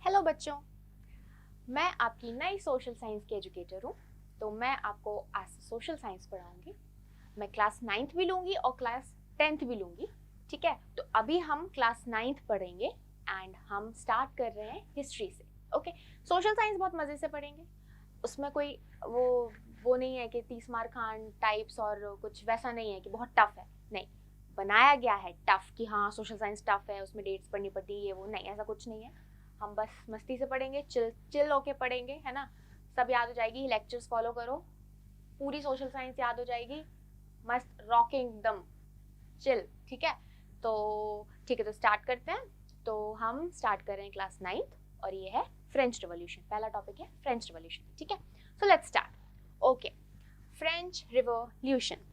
Hello बच्चों, मैं आपकी नई सोशल साइंस की एजुकेटर हूँ। तो मैं आपको आज सोशल साइंस पढ़ाऊंगी। मैं क्लास 9th भी लूँगी और क्लास 10th भी लूँगी। ठीक है, तो अभी हम क्लास 9th पढ़ेंगे एंड हम स्टार्ट कर रहे हैं हिस्ट्री से। ओके, सोशल साइंस बहुत मज़े से पढ़ेंगे। उसमें कोई वो नहीं है कि 30 मार खान टाइप्स और कुछ वैसा नहीं है कि बहुत टफ है। नहीं, बनाया गया है टफ कि हाँ सोशल साइंस टफ है, उसमें डेट्स पढ़नी पड़ती है, ये वो नहीं, ऐसा कुछ नहीं है। हम बस मस्ती से पढ़ेंगे, चिल होके पढ़ेंगे, है ना। सब याद हो जाएगी, लेक्चर्स फॉलो करो, पूरी सोशल साइंस याद हो जाएगी, मस्त रॉकिंग एकदम चिल। ठीक है, तो स्टार्ट करते हैं। तो हम स्टार्ट कर रहे हैं क्लास 9th और ये है फ्रेंच रिवॉल्यूशन। पहला टॉपिक है फ्रेंच रिवॉल्यूशन। ठीक है, so let's start. Okay, French revolution.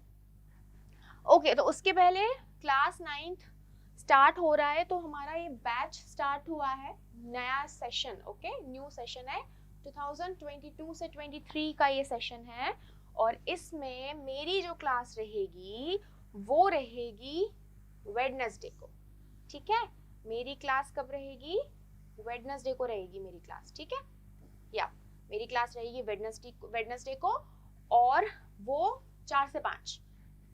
Okay, तो उसके पहले क्लास 9th स्टार्ट हो रहा है, तो हमारा ये बैच स्टार्ट हुआ है, नया सेशन। ओके, न्यू सेशन है, 2022 से 23 का ये सेशन है। और इसमें मेरी जो क्लास रहेगी वो रहेगी वेडनेसडे को। ठीक है, मेरी क्लास कब रहेगी? वेडनेसडे को रहेगी मेरी क्लास। ठीक है, या मेरी क्लास रहेगी वेडनेसडे को, और वो 4 से 5,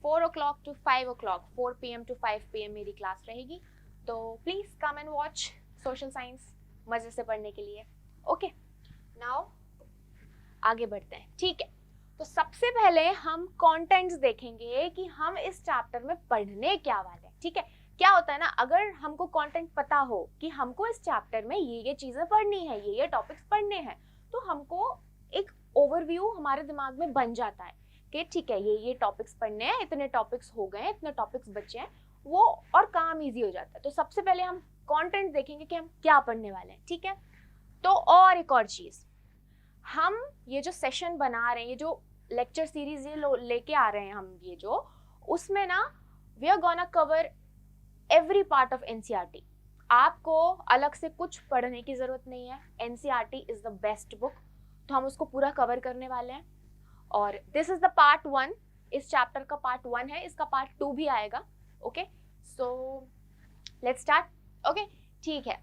4 o'clock to 5 o'clock, 4 PM to 5 PM मेरी क्लास रहेगी। तो please come and watch social science मजे से पढ़ने के लिए। ओके, नाउ आगे बढ़ते हैं। ठीक है, तो सबसे पहले हम कंटेंट्स देखेंगे कि हम इस चैप्टर में पढ़ने क्या वाले हैं। ठीक है, क्या होता है ना, अगर हमको कंटेंट पता हो कि हमको इस चैप्टर में ये चीजें पढ़नी है, ये टॉपिक्स पढ़ने हैं, तो हमको एक ओवरव्यू हमारे दिमाग में बन जाता है कि ठीक है ये टॉपिक्स पढ़ने हैं, इतने टॉपिक्स हो गए, इतने टॉपिक्स बचे हैं, वो और काम इजी हो जाता है। तो सबसे पहले हम कंटेंट देखेंगे कि हम क्या पढ़ने वाले हैं। ठीक है, तो और एक और चीज, हम ये जो सेशन बना रहे हैं, ये जो लेक्चर सीरीज ये लेके आ रहे हैं हम, ये जो उसमें ना we are gonna cover every part of NCERT. आपको अलग से कुछ पढ़ने की जरूरत नहीं है, NCERT is the best book, तो हम उसको पूरा कवर करने वाले हैं। और दिस इज द पार्ट 1, इस चैप्टर का पार्ट 1 है, इसका पार्ट 2 भी आएगा। Okay, so let's start. Okay, ठीक है,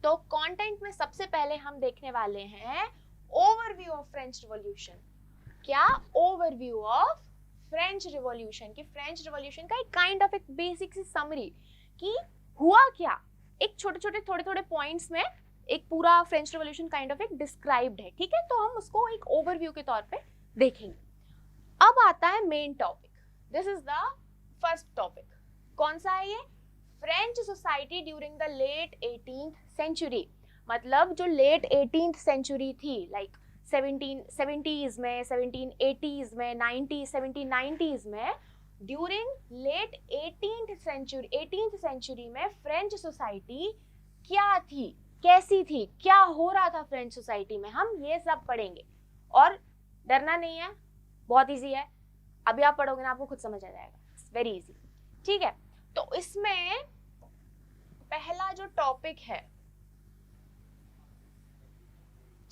तो कंटेंट में सबसे पहले हम देखने वाले हैं ओवरव्यू ऑफ फ्रेंच रिवॉल्यूशन। क्या? ओवरव्यू ऑफ फ्रेंच रिवॉल्यूशन, कि फ्रेंच रिवॉल्यूशन का एक काइंड ऑफ एक बेसिक सी समरी कि हुआ क्या, एक छोटे छोटे थोड़े थोड़े पॉइंट्स में एक पूरा फ्रेंच रिवॉल्यूशन काइंड ऑफ एक डिस्क्राइब्ड है। ठीक है, तो हम उसको एक ओवरव्यू के तौर पे देखेंगे। अब आता है main topic, this is the first topic. कौन सा है ये? French society during the late 18th century. मतलब जो लेट 18th सेंचुरी थी, लाइक 1770s में, 1780s में, 1790s में, ड्यूरिंग लेट 18th सेंचुरी में फ्रेंच सोसाइटी क्या थी, कैसी थी, क्या हो रहा था फ्रेंच सोसाइटी में, हम ये सब पढ़ेंगे। और डरना नहीं है, बहुत इजी है, अभी आप पढ़ोगे ना आपको खुद समझ आ जाएगा, इट्स वेरी इजी। ठीक है, तो इसमें पहला जो टॉपिक है,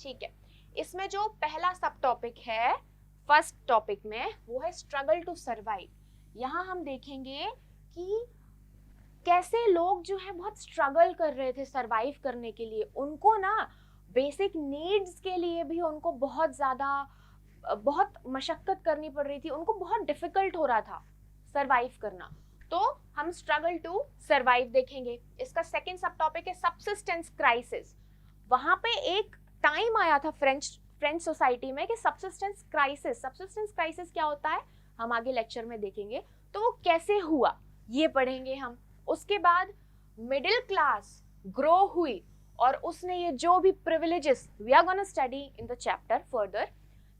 ठीक है, इसमें जो पहला सब टॉपिक है फर्स्ट टॉपिक में, वो है स्ट्रगल टू सर्वाइव। यहां हम देखेंगे कि कैसे लोग जो है बहुत स्ट्रगल कर रहे थे सर्वाइव करने के लिए। उनको ना बेसिक नीड्स के लिए भी उनको बहुत मशक्कत करनी पड़ रही थी, उनको बहुत डिफिकल्ट हो रहा था सर्वाइव करना। तो हम स्ट्रगल टू सर्वाइव देखेंगे। इसका सेकंड सब टॉपिक है सबसिस्टेंस क्राइसिस। वहां पे एक टाइम आया था फ्रेंच सोसाइटी में कि सबसिस्टेंस क्राइसिस क्या होता है हम आगे लेक्चर में देखेंगे, तो वो कैसे हुआ ये पढ़ेंगे हम। उसके बाद मिडिल क्लास ग्रो हुई और उसने ये जो भी privileges, we are gonna study in the chapter further,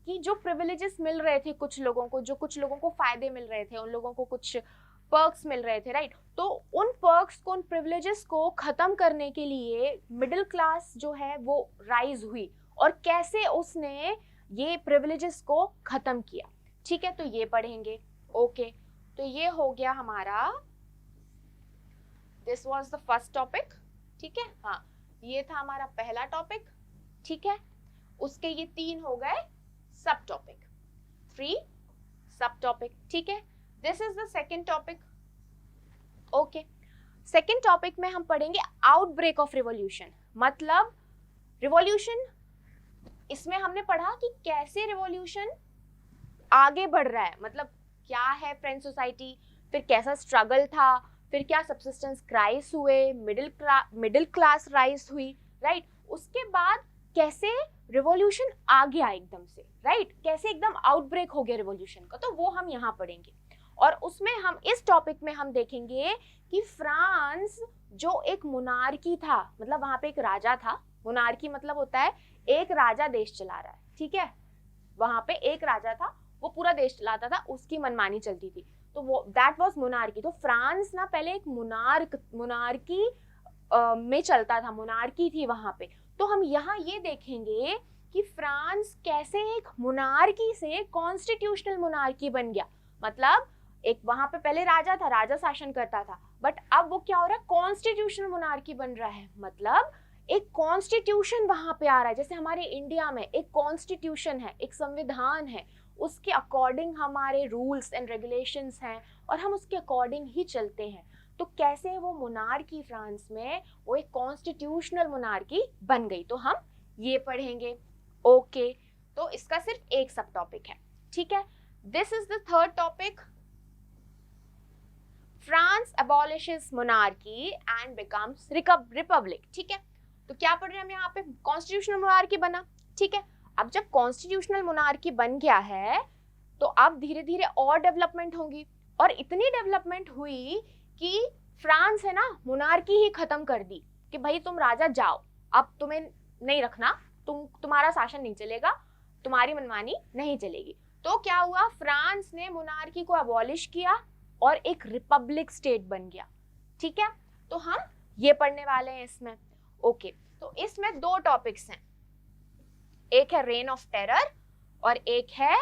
कि जो प्रिविलेजेस मिल रहे थे कुछ लोगों को, जो कुछ लोगों को फायदे मिल रहे थे, उन लोगों को कुछ पर्क्स मिल रहे थे, राइट। तो उन पर्क्स को, उन प्रिविलेजेस को खत्म करने के लिए मिडिल क्लास जो है वो राइज हुई और कैसे उसने ये प्रिविलेजेस को खत्म किया। ठीक है, तो ये पढ़ेंगे। ओके, तो ये हो गया हमारा, this was the first topic. ठीक है, हाँ, ये था हमारा पहला टॉपिक। ठीक है, उसके ये 3 हो गए सब टॉपिक, 3 सब टॉपिक। ठीक है, this is the second topic. Okay, second topic में हम पढ़ेंगे आउटब्रेक ऑफ रिवॉल्यूशन। मतलब रिवॉल्यूशन, इसमें हमने पढ़ा कि कैसे रिवॉल्यूशन आगे बढ़ रहा है, मतलब क्या है फ्रेंच सोसाइटी, फिर कैसा स्ट्रगल था, फिर क्या सबसिस्टेंस क्राइस हुए, मिडिल क्लास राइज हुई, राइट। उसके बाद कैसे रिवॉल्यूशन आ गया एकदम से, राइट, कैसे एकदम आउटब्रेक हो गया रिवॉल्यूशन का, तो वो हम यहाँ पढ़ेंगे। और उसमें हम इस टॉपिक में हम देखेंगे कि फ्रांस जो एक मोनार्की था, मतलब वहां पे एक राजा था, मोनार्की मतलब होता है एक राजा देश चला रहा है, ठीक है, वहां पे एक राजा था, वो पूरा देश चलाता था, उसकी मनमानी चलती थी, तो वो दैट वाज मोनार्की। तो फ्रांस ना पहले एक मोनार्की में चलता था, मोनार्की थी वहां पे। तो हम यहाँ ये देखेंगे कि फ्रांस कैसे एक मोनार्की से कॉन्स्टिट्यूशनल मोनार्की बन गया, मतलब एक वहां पे पहले राजा था, राजा शासन करता था, बट अब वो क्या हो रहा है, कॉन्स्टिट्यूशनल मोनार्की बन रहा है, मतलब एक कॉन्स्टिट्यूशन वहां पे आ रहा है। जैसे हमारे इंडिया में एक कॉन्स्टिट्यूशन है, एक संविधान है, उसके अकॉर्डिंग हमारे रूल्स एंड रेगुलेशंस हैं और हम उसके अकॉर्डिंग ही चलते हैं। तो कैसे वो मोनार्की फ्रांस में वो एक कॉन्स्टिट्यूशनल मोनार्की बन गई, तो हम ये पढ़ेंगे। ओके, तो इसका सिर्फ एक सब टॉपिक है, ठीक है। This is the third topic, France abolishes monarchy and becomes republic, ठीक है। तो क्या पढ़ रहे हैं हम यहाँ पे, कॉन्स्टिट्यूशनल मोनार्की बना, ठीक है। अब जब कॉन्स्टिट्यूशनल मोनार्की बन गया है तो अब धीरे धीरे और डेवलपमेंट होंगी, और इतनी डेवलपमेंट हुई कि फ्रांस है ना मोनार्की ही खत्म कर दी कि भाई तुम राजा जाओ, अब तुम्हें नहीं रखना, तुम्हारा शासन नहीं चलेगा, तुम्हारी मनमानी नहीं चलेगी। तो क्या हुआ, फ्रांस ने मोनार्की को अबॉलिश किया और एक रिपब्लिक स्टेट बन गया, ठीक है। तो हम ये पढ़ने वाले हैं इसमें। ओके, तो इसमें दो टॉपिक्स हैं, एक है रेन ऑफ टेरर और एक है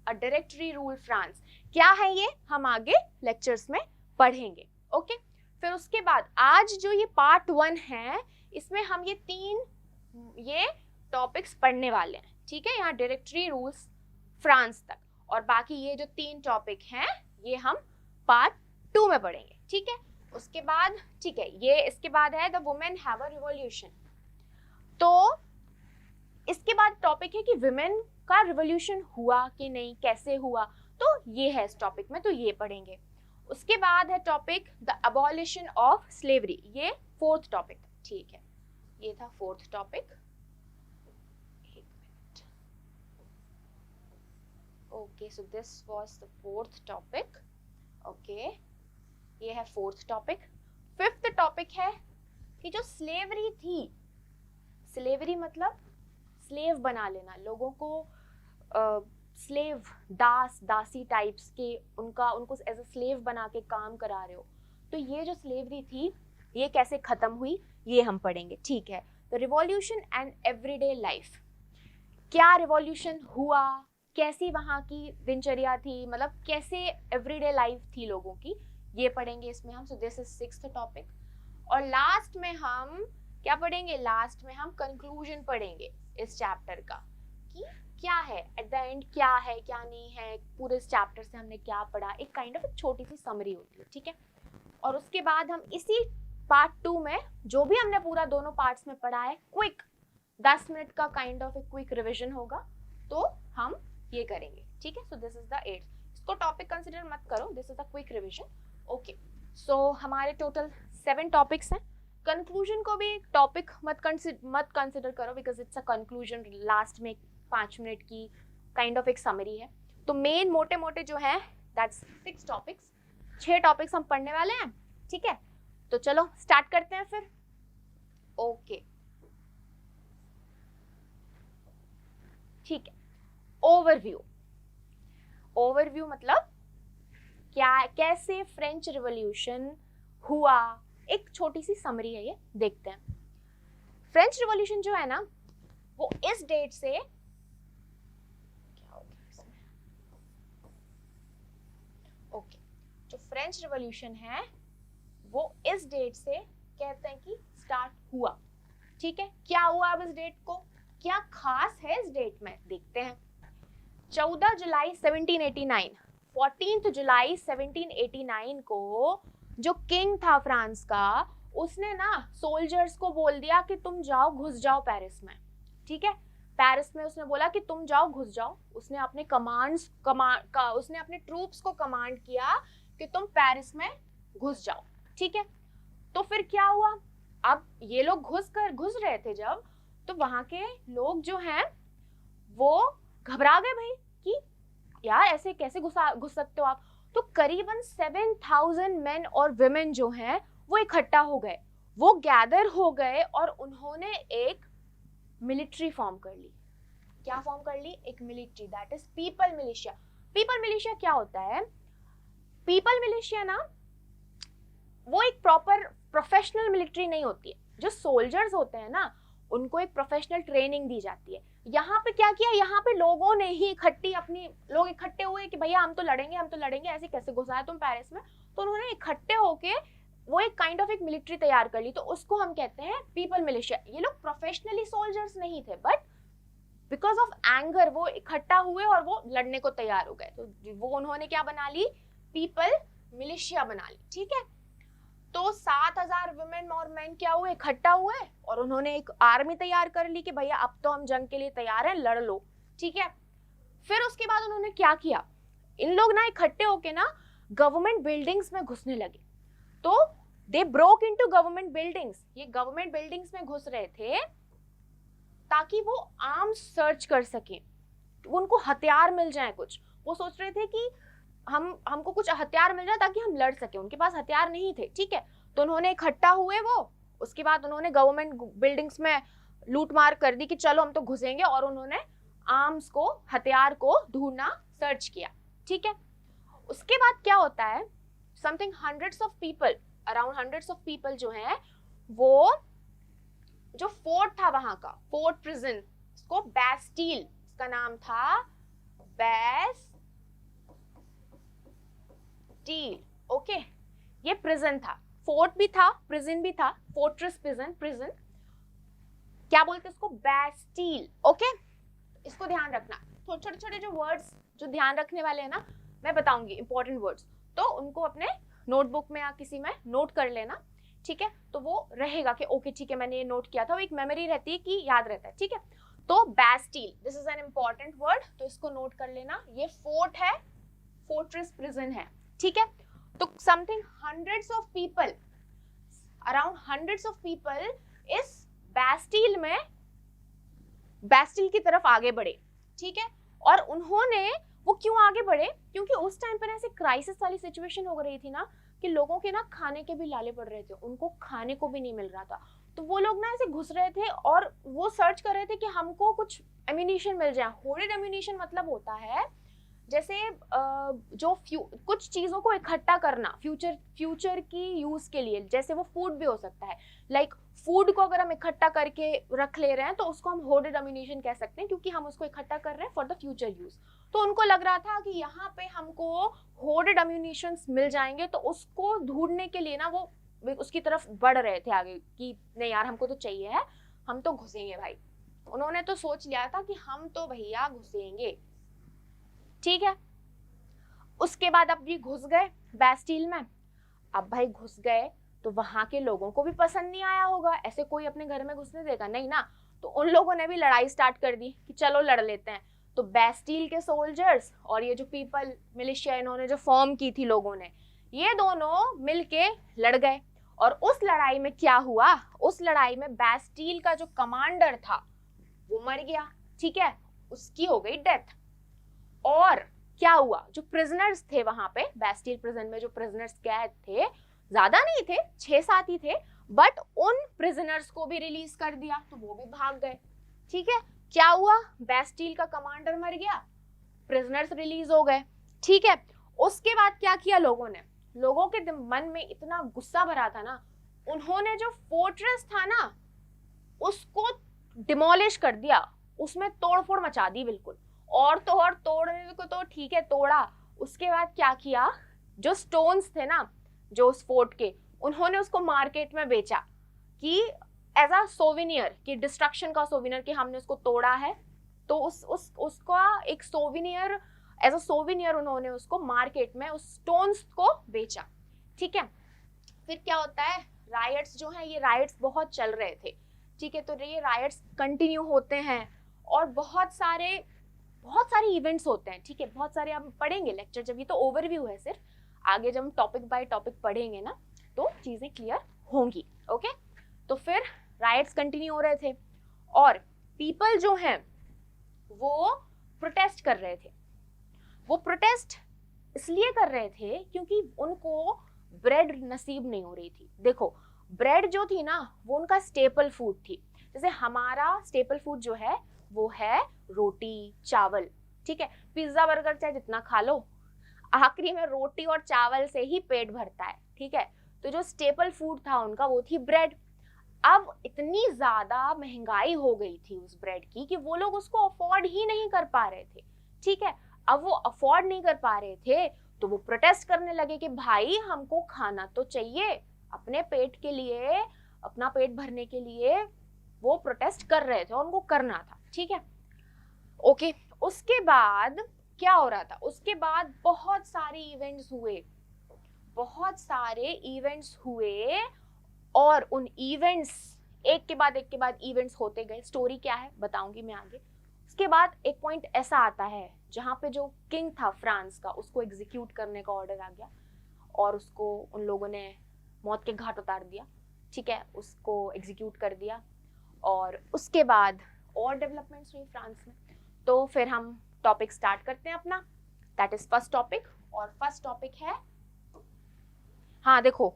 अ डायरेक्टरी रूल फ्रांस। क्या है ये हम आगे लेक्चर्स में पढ़ेंगे, ओके। फिर उसके बाद आज जो ये पार्ट 1 है, इसमें हम ये टॉपिक्स पढ़ने वाले हैं, ठीक है, यहाँ डायरेक्टरी रूल्स फ्रांस तक, और बाकी ये जो 3 टॉपिक हैं ये हम पार्ट 2 में पढ़ेंगे, ठीक है। उसके बाद, ठीक है, ये इसके बाद है the women have a revolution. तो इसके बाद टॉपिक है कि विमेन का रिवॉल्यूशन हुआ कि नहीं, कैसे हुआ, तो ये है इस टॉपिक में, तो ये पढ़ेंगे। उसके बाद है topic the abolition of slavery, ये 4th टॉपिक, ठीक है, ये था 4th topic. Okay, so this was the 4th topic, okay, ये है 4th टॉपिक। 5th टॉपिक है कि जो स्लेवरी थी, स्लेवरी मतलब स्लेव बना लेना, लोगों को स्लेव, दासी टाइप्स के, उनको एज अ स्लेव बना के काम करा रहे हो, तो ये जो स्लेवरी थी ये कैसे खत्म हुई ये हम पढ़ेंगे, ठीक है। तो रिवॉल्यूशन एंड एवरीडे लाइफ, क्या रिवॉल्यूशन हुआ, कैसी वहाँ की दिनचर्या थी, मतलब कैसे एवरीडे लाइफ थी लोगों की, ये पढ़ेंगे इसमें हम। So this is 6th topic. और लास्ट में हम क्या पढ़ेंगे, लास्ट में हम कंक्लूजन पढ़ेंगे इस चैप्टर का, कि क्या है एट द एंड, क्या है क्या नहीं है, पूरे इस चैप्टर से हमने क्या पढ़ा, एक काइंड ऑफ एक छोटी सी समरी होती है, ठीक है। और उसके बाद हम इसी पार्ट 2 में जो भी हमने पूरा दोनों पार्ट्स में पढ़ा है, क्विक 10 मिनट का काइंड ऑफ एक क्विक रिविजन होगा, तो हम ये करेंगे, ठीक है। So this is the 8th, इसको टॉपिक कंसिडर मत करो, this is the quick revision, okay. So हमारे टोटल 7 टॉपिक्स हैं। कंक्लूजन को भी टॉपिक मत कंसिडर करो, because it's a conclusion, last में 5 मिनट की काइंड ऑफ एक समरी है। तो मेन मोटे मोटे जो है दैट्स 6 टॉपिक्स, 6 टॉपिक्स हम पढ़ने वाले हैं, ठीक है। तो चलो स्टार्ट करते हैं फिर, ओके, ठीक है। ओवरव्यू मतलब क्या, कैसे फ्रेंच रिवॉल्यूशन हुआ, एक छोटी सी समरी है, ये देखते हैं। फ्रेंच रिवॉल्यूशन जो है ना, वो इस डेट से, क्या हो गया इसमें, ओके, जो फ्रेंच रिवॉल्यूशन है वो इस डेट से कहते हैं कि स्टार्ट हुआ, ठीक है। क्या हुआ अब इस डेट को, क्या खास है इस डेट में, देखते हैं। 14 जुलाई 1789, 14 जुलाई 1789 को जो किंग था फ्रांस का, उसने ना सोल्जर्स को बोल दिया कि तुम जाओ, घुस जाओ पेरिस में, ठीक है। पेरिस में उसने बोला कि तुम जाओ, घुस जाओ। उसने अपने उसने अपने ट्रूप्स को कमांड किया कि तुम पेरिस में घुस जाओ, ठीक है। तो फिर क्या हुआ, अब ये लोग घुस रहे थे जब, तो वहां के लोग जो हैं वो घबरा गए भाई कि यार ऐसे कैसे घुस सकते हो आप। तो करीबन 7,000 मेन और विमेन जो हैं वो इकट्ठा हो गए, वो गैदर हो गए और उन्होंने एक मिलिट्री फॉर्म कर ली। क्या फॉर्म कर ली? एक military, that is people militia. People militia क्या होता है? पीपल मिलिशिया ना वो एक प्रॉपर प्रोफेशनल मिलिट्री नहीं होती है। जो सोल्जर्स होते हैं ना उनको एक प्रोफेशनल ट्रेनिंग दी जाती है। यहाँ पे क्या किया, यहाँ पे लोगों ने ही लोग इकट्ठे हुए कि भैया हम तो लड़ेंगे, ऐसे कैसे घुसाए तुम पेरिस में। तो उन्होंने इकट्ठे होके वो एक काइंड ऑफ एक मिलिट्री तैयार कर ली, तो उसको हम कहते हैं पीपल मिलिशिया। ये लोग प्रोफेशनली सोल्जर्स नहीं थे, बट बिकॉज ऑफ एंगर वो इकट्ठा हुए और वो लड़ने को तैयार हो गए। तो वो उन्होंने क्या बना ली, पीपल मिलिशिया बना ली, ठीक है। तो 7,000 वुमेन और मेन क्या हुए, इकट्ठा हुए और उन्होंने एक आर्मी तैयार कर ली कि भैया अब तो हम जंग के लिए तैयार हैं, लड़ लो, ठीक है। फिर उसके बाद उन्होंने क्या किया, इन लोग ना इकट्ठे होके ना गवर्नमेंट बिल्डिंग्स में घुसने लगे। तो they broke into government buildings, ये गवर्नमेंट बिल्डिंग्स में घुस रहे थे ताकि वो आर्म्स सर्च कर सके, उनको हथियार मिल जाए कुछ। वो सोच रहे थे कि हमको कुछ हथियार मिल जाए ताकि हम लड़ सके। उनके पास हथियार नहीं थे, ठीक है। तो उन्होंने इकट्ठा हुए वो, उसके बाद उन्होंने गवर्नमेंट बिल्डिंग्स में लूट मार कर दी कि चलो हम तो घुसेंगे, और उन्होंने आर्म्स को, हथियार को ढूंढना सर्च किया, ठीक है। उसके बाद क्या होता है, something hundreds of people, around hundreds of people जो है वो, जो फोर्ट था वहां का, फोर्ट प्रिजन, इसको बैस्टील, इसका नाम था बैस्टील, ओके। ये प्रिजन था, फोर्ट भी था, प्रिजन भी था, फोर्ट्रेस प्रिजन क्या बोलते हैं इसको, बैस्टील, ओके। इसको ध्यान रखना, छोटे छोटे जो वर्ड्स जो ध्यान रखने वाले हैं ना मैं बताऊंगी, इंपॉर्टेंट वर्ड्स, तो उनको अपने नोटबुक में या किसी में नोट कर लेना, ठीक है। तो वो रहेगा कि ओके ठीक है मैंने ये नोट किया था, वो एक मेमोरी रहती है कि याद रहता है, ठीक है। तो Bastille, this is an important word, तो इसको नोट कर लेना। ये फोर्ट है, फोर्ट्रेस प्रिजन है, ठीक है। तो something hundreds of people, around hundreds of people इस बैस्टील में, बैस्टील की तरफ आगे बढ़े, ठीक है। और उन्होंने, वो क्यों आगे बढ़े, क्योंकि उस टाइम पर ऐसे क्राइसिस वाली सिचुएशन हो रही थी ना कि लोगों के ना खाने के भी लाले पड़ रहे थे, उनको खाने को भी नहीं मिल रहा था। तो वो लोग ना ऐसे घुस रहे थे और वो सर्च कर रहे थे कि हमको कुछ एम्यूनिशन मिल जाए। होर्डेड एम्यूनिशन मतलब होता है जैसे जो कुछ चीजों को इकट्ठा करना फ्यूचर की यूज के लिए, जैसे वो फूड भी हो सकता है। लाइक फूड को अगर हम इकट्ठा करके रख ले रहे हैं तो उसको हम होर्डेड एम्यूनिशन कह सकते हैं, क्योंकि हम उसको इकट्ठा कर रहे हैं फॉर द फ्यूचर यूज। तो उनको लग रहा था कि यहाँ पे हमको होर्डेड एम्यूनिशन मिल जाएंगे, तो उसको ढूंढने के लिए ना वो उसकी तरफ बढ़ रहे थे आगे कि नहीं यार हमको तो चाहिए है, हम तो घुसेंगे भाई। उन्होंने तो सोच लिया था कि हम तो भैया घुसेंगे, ठीक है। उसके बाद अब ये घुस गए बैस्टील में। अब भाई घुस गए तो वहां के लोगों को भी पसंद नहीं आया होगा, ऐसे कोई अपने घर में घुसने देगा नहीं ना। तो उन लोगों ने भी लड़ाई स्टार्ट कर दी कि चलो लड़ लेते हैं। तो बैस्टील के सोल्जर्स और ये जो पीपल मिलिशिया इन्होंने जो फॉर्म की थी लोगों ने, ये दोनों मिलके लड़ गए। और उस लड़ाई में क्या हुआ, उस लड़ाई में बैस्टील का जो कमांडर था वो मर गया, ठीक है, उसकी हो गई डेथ। और क्या हुआ, जो प्रिजनर्स थे वहां पे बैस्टील प्रिजन में, जो प्रिजनर्स कैद थे, ज्यादा नहीं थे, 6-7 ही थे, बट उन प्रिजनर्स को भी रिलीज कर दिया, तो वो भी भाग गए, ठीक है। क्या हुआ, बैस्टील का कमांडर मर गया, प्रिजनर्स रिलीज हो गए, ठीक है। उसके बाद क्या किया लोगों ने, लोगों के मन में इतना गुस्सा भरा था ना, उन्होंने जो फोर्ट्रेस था ना उसको डिमोलिश कर दिया, उसमें तोड़फोड़ मचा दी बिल्कुल। और तो और तोड़ने को तो ठीक है तोड़ा, उसके बाद क्या किया, जो स्टोन्स थे ना जो उस फोर्ट के, उन्होंने उसको मार्केट में बेचा कि एज अ सोविनियर, कि डिस्ट्रक्शन का सोविनियर, कि हमने उसको तोड़ा है। तो उसका एक सोविनियर, एज अ सोविनियर उन्होंने उसको मार्केट में उस स्टोन्स को बेचा, ठीक है। फिर क्या होता है, राइट्स जो हैं, ये राइट्स बहुत चल रहे थे, ठीक है। तो ये राइट्स कंटिन्यू होते हैं और बहुत सारे इवेंट्स होते हैं, ठीक है। बहुत सारे हम पढ़ेंगे लेक्चर जब, ये तो ओवरव्यू है सिर्फ, आगे जब हम टॉपिक बाय टॉपिक पढ़ेंगे ना तो चीजें क्लियर होंगी, ओके। तो फिर राइट्स कंटिन्यू हो रहे थे और पीपल जो हैं वो प्रोटेस्ट कर रहे थे। वो प्रोटेस्ट इसलिए कर रहे थे क्योंकि उनको ब्रेड नसीब नहीं हो रही थी। देखो ब्रेड जो थी ना वो उनका स्टेपल फूड थी। जैसे हमारा स्टेपल फूड जो है वो है रोटी चावल, ठीक है। पिज्जा बर्गर चाहे जितना खा लो, आखिरी में रोटी और चावल से ही पेट भरता है, ठीक है। तो जो स्टेपल फूड था उनका वो थी ब्रेड। अब इतनी ज्यादा महंगाई हो गई थी उस ब्रेड की कि वो लोग उसको अफोर्ड ही नहीं कर पा रहे थे, ठीक है। अब वो अफोर्ड नहीं कर पा रहे थे तो वो प्रोटेस्ट करने लगे कि भाई हमको खाना तो चाहिए, अपने पेट के लिए, अपना पेट भरने के लिए वो प्रोटेस्ट कर रहे थे और उनको करना था, ठीक है, ओके। उसके बाद क्या हो रहा था, उसके बाद बहुत सारे इवेंट्स हुए और उन इवेंट्स एक के बाद इवेंट्स होते गए। स्टोरी क्या है बताऊंगी मैं आगे। उसके बाद एक पॉइंट ऐसा आता है जहाँ पे जो किंग था फ्रांस का, उसको एग्जीक्यूट करने का ऑर्डर आ गया और उसको उन लोगों ने मौत के घाट उतार दिया, ठीक है, उसको एग्जीक्यूट कर दिया। और उसके बाद और डेवलपमेंट्स हुई फ्रांस में। तो फिर हम टॉपिक स्टार्ट करते हैं अपना, दैट इज फर्स्ट टॉपिक। और फर्स्ट टॉपिक है, हाँ देखो,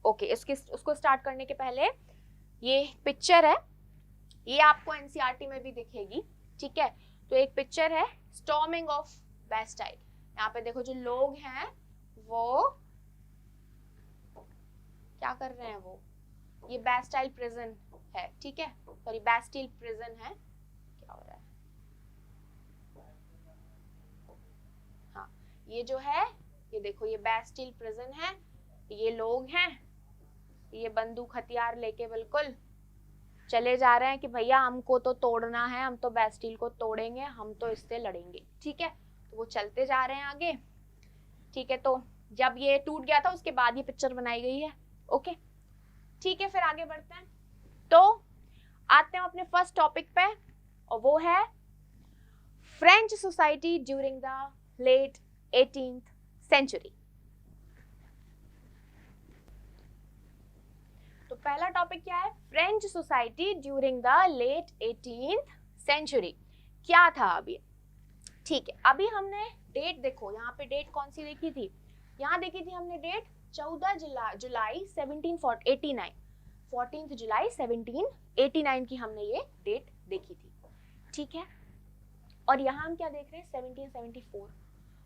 ओके, उसको स्टार्ट करने के पहले ये पिक्चर है, ये आपको एनसीईआरटी में भी दिखेगी, ठीक है। तो एक पिक्चर है स्टॉर्मिंग ऑफ बैस्टाइल। यहाँ पे देखो जो लोग हैं वो क्या कर रहे हैं, वो ये बैस्टाइल प्रिजन है, ठीक है, सॉरी बैस्टिल प्रिजन है, क्या हो रहा है, हाँ ये जो है, ये देखो ये बैस्टिल प्रिजन है, ये लोग हैं, ये बंदूक हथियार लेके बिल्कुल चले जा रहे हैं कि भैया हमको तो तोड़ना है, हम तो बैस्टिल को तोड़ेंगे, हम तो इससे लड़ेंगे, ठीक है। तो वो चलते जा रहे हैं आगे, ठीक है। तो जब ये टूट गया था उसके बाद ये पिक्चर बनाई गई है, ओके, ठीक है। फिर आगे बढ़ते हैं, तो आते हैं अपने फर्स्ट टॉपिक पे और वो है French society during the late 18th century. तो पहला टॉपिक क्या है, French society during the late 18th century. क्या था अभी, ठीक है। अभी हमने डेट देखो, यहाँ पे डेट कौन सी देखी थी, यहाँ देखी थी हमने डेट 14 जुलाई 1789, 14 जुलाई 1789 की हमने ये डेट देखी थी, ठीक है। और यहाँ हम क्या देख रहे हैं 1774,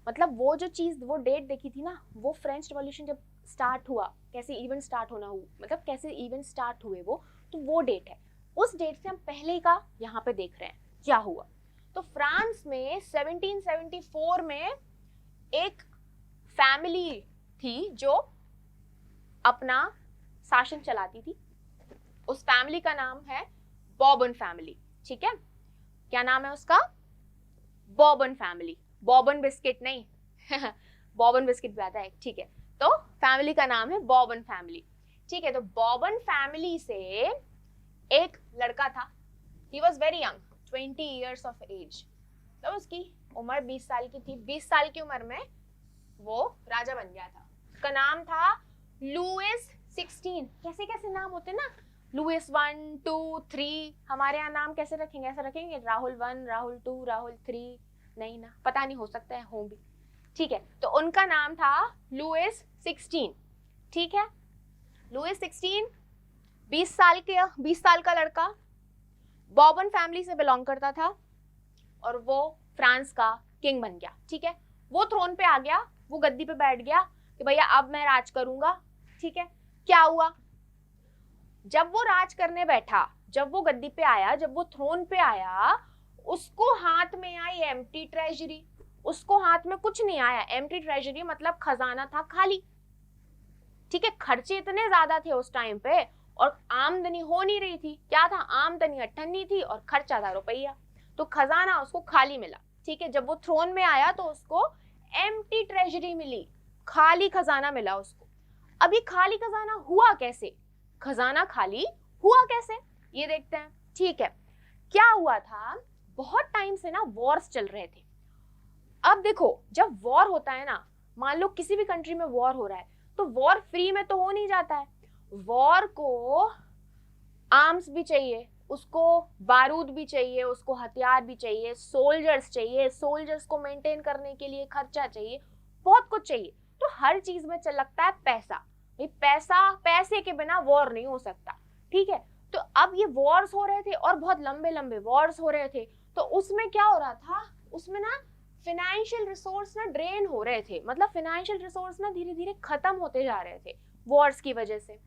मतलब वो जो चीज, वो डेट देखी थी ना, वो फ्रेंच रिवॉल्यूशन जब स्टार्ट हुआ, कैसे इवेंट स्टार्ट होना हुआ, मतलब कैसे इवेंट स्टार्ट हुए वो, तो वो डेट है। उस डेट से हम पहले का यहाँ पे देख रहे हैं क्या हुआ। तो फ्रांस में 1774 में एक फैमिली थी जो अपना शासन चलाती थी। उस फैमिली का नाम है बॉर्बन फैमिली, ठीक है। क्या नाम है उसका, बॉर्बन फैमिली, बॉर्बन बिस्किट नहीं बॉर्बन बिस्किट भी आता है, ठीक है। तो फैमिली का नाम है बॉर्बन फैमिली, ठीक है। तो बॉर्बन फैमिली से एक लड़का था, he was very young, 20 years of age, तो उसकी उम्र 20 साल की थी। 20 साल की उम्र में वो राजा बन गया था। उसका नाम था लुइस 16। कैसे कैसे नाम होते ना, लुइस 1 2 3, हमारे यहाँ नाम कैसे रखेंगे, ऐसा रखेंगे राहुल 1 राहुल 2 राहुल 3, नहीं ना, पता नहीं, हो सकता है हो भी, ठीक है। तो उनका नाम था लुइस 16, ठीक है। लुइस 16 20 साल का लड़का, बॉर्बन फैमिली से बिलोंग करता था और वो फ्रांस का किंग बन गया, ठीक है। वो थ्रोन पे आ गया, वो गद्दी पे बैठ गया कि भैया अब मैं राज करूंगा, ठीक है। क्या हुआ, जब वो राज करने बैठा, जब वो गद्दी पे आया, जब वो थ्रोन पे आया, उसको हाथ में आई एम्प्टी ट्रेजरी, उसको हाथ में कुछ नहीं आया। एम्प्टी ट्रेजरी मतलब खजाना था खाली, ठीक है। खर्चे इतने ज्यादा थे उस टाइम पे और आमदनी हो नहीं रही थी। क्या था, आमदनी अठन्नी थी और खर्चा था रुपया, तो खजाना उसको खाली मिला, ठीक है। जब वो थ्रोन में आया तो उसको एम्प्टी ट्रेजरी मिली, खाली खजाना मिला उसको। अभी खाली खजाना हुआ कैसे, खजाना खाली हुआ कैसे, ये देखते हैं। ठीक है, क्या हुआ था, बहुत टाइम से ना वॉर्स चल रहे थे। अब देखो, जब वॉर होता है ना, मान लो किसी भी कंट्री में वॉर हो रहा है, तो वॉर फ्री में तो हो नहीं जाता है। वॉर को आर्म्स भी चाहिए, उसको बारूद भी चाहिए, उसको हथियार भी चाहिए, सोल्जर्स चाहिए, सोल्जर्स को मेंटेन करने के लिए खर्चा चाहिए, बहुत कुछ चाहिए। तो हर चीज में चल लगता है पैसा। भाई पैसा, पैसे के बिना वॉर नहीं हो सकता। ठीक है, तो अब ये वॉर्स हो रहे थे और बहुत लंबे लंबे वॉर्स हो रहे थे। तो उसमें क्या हो रहा था, उसमें ना फाइनेंशियल रिसोर्स ना ड्रेन हो रहे थे, मतलब फाइनेंशियल रिसोर्स ना धीरे धीरे खत्म होते जा रहे थे वॉर्स की वजह से।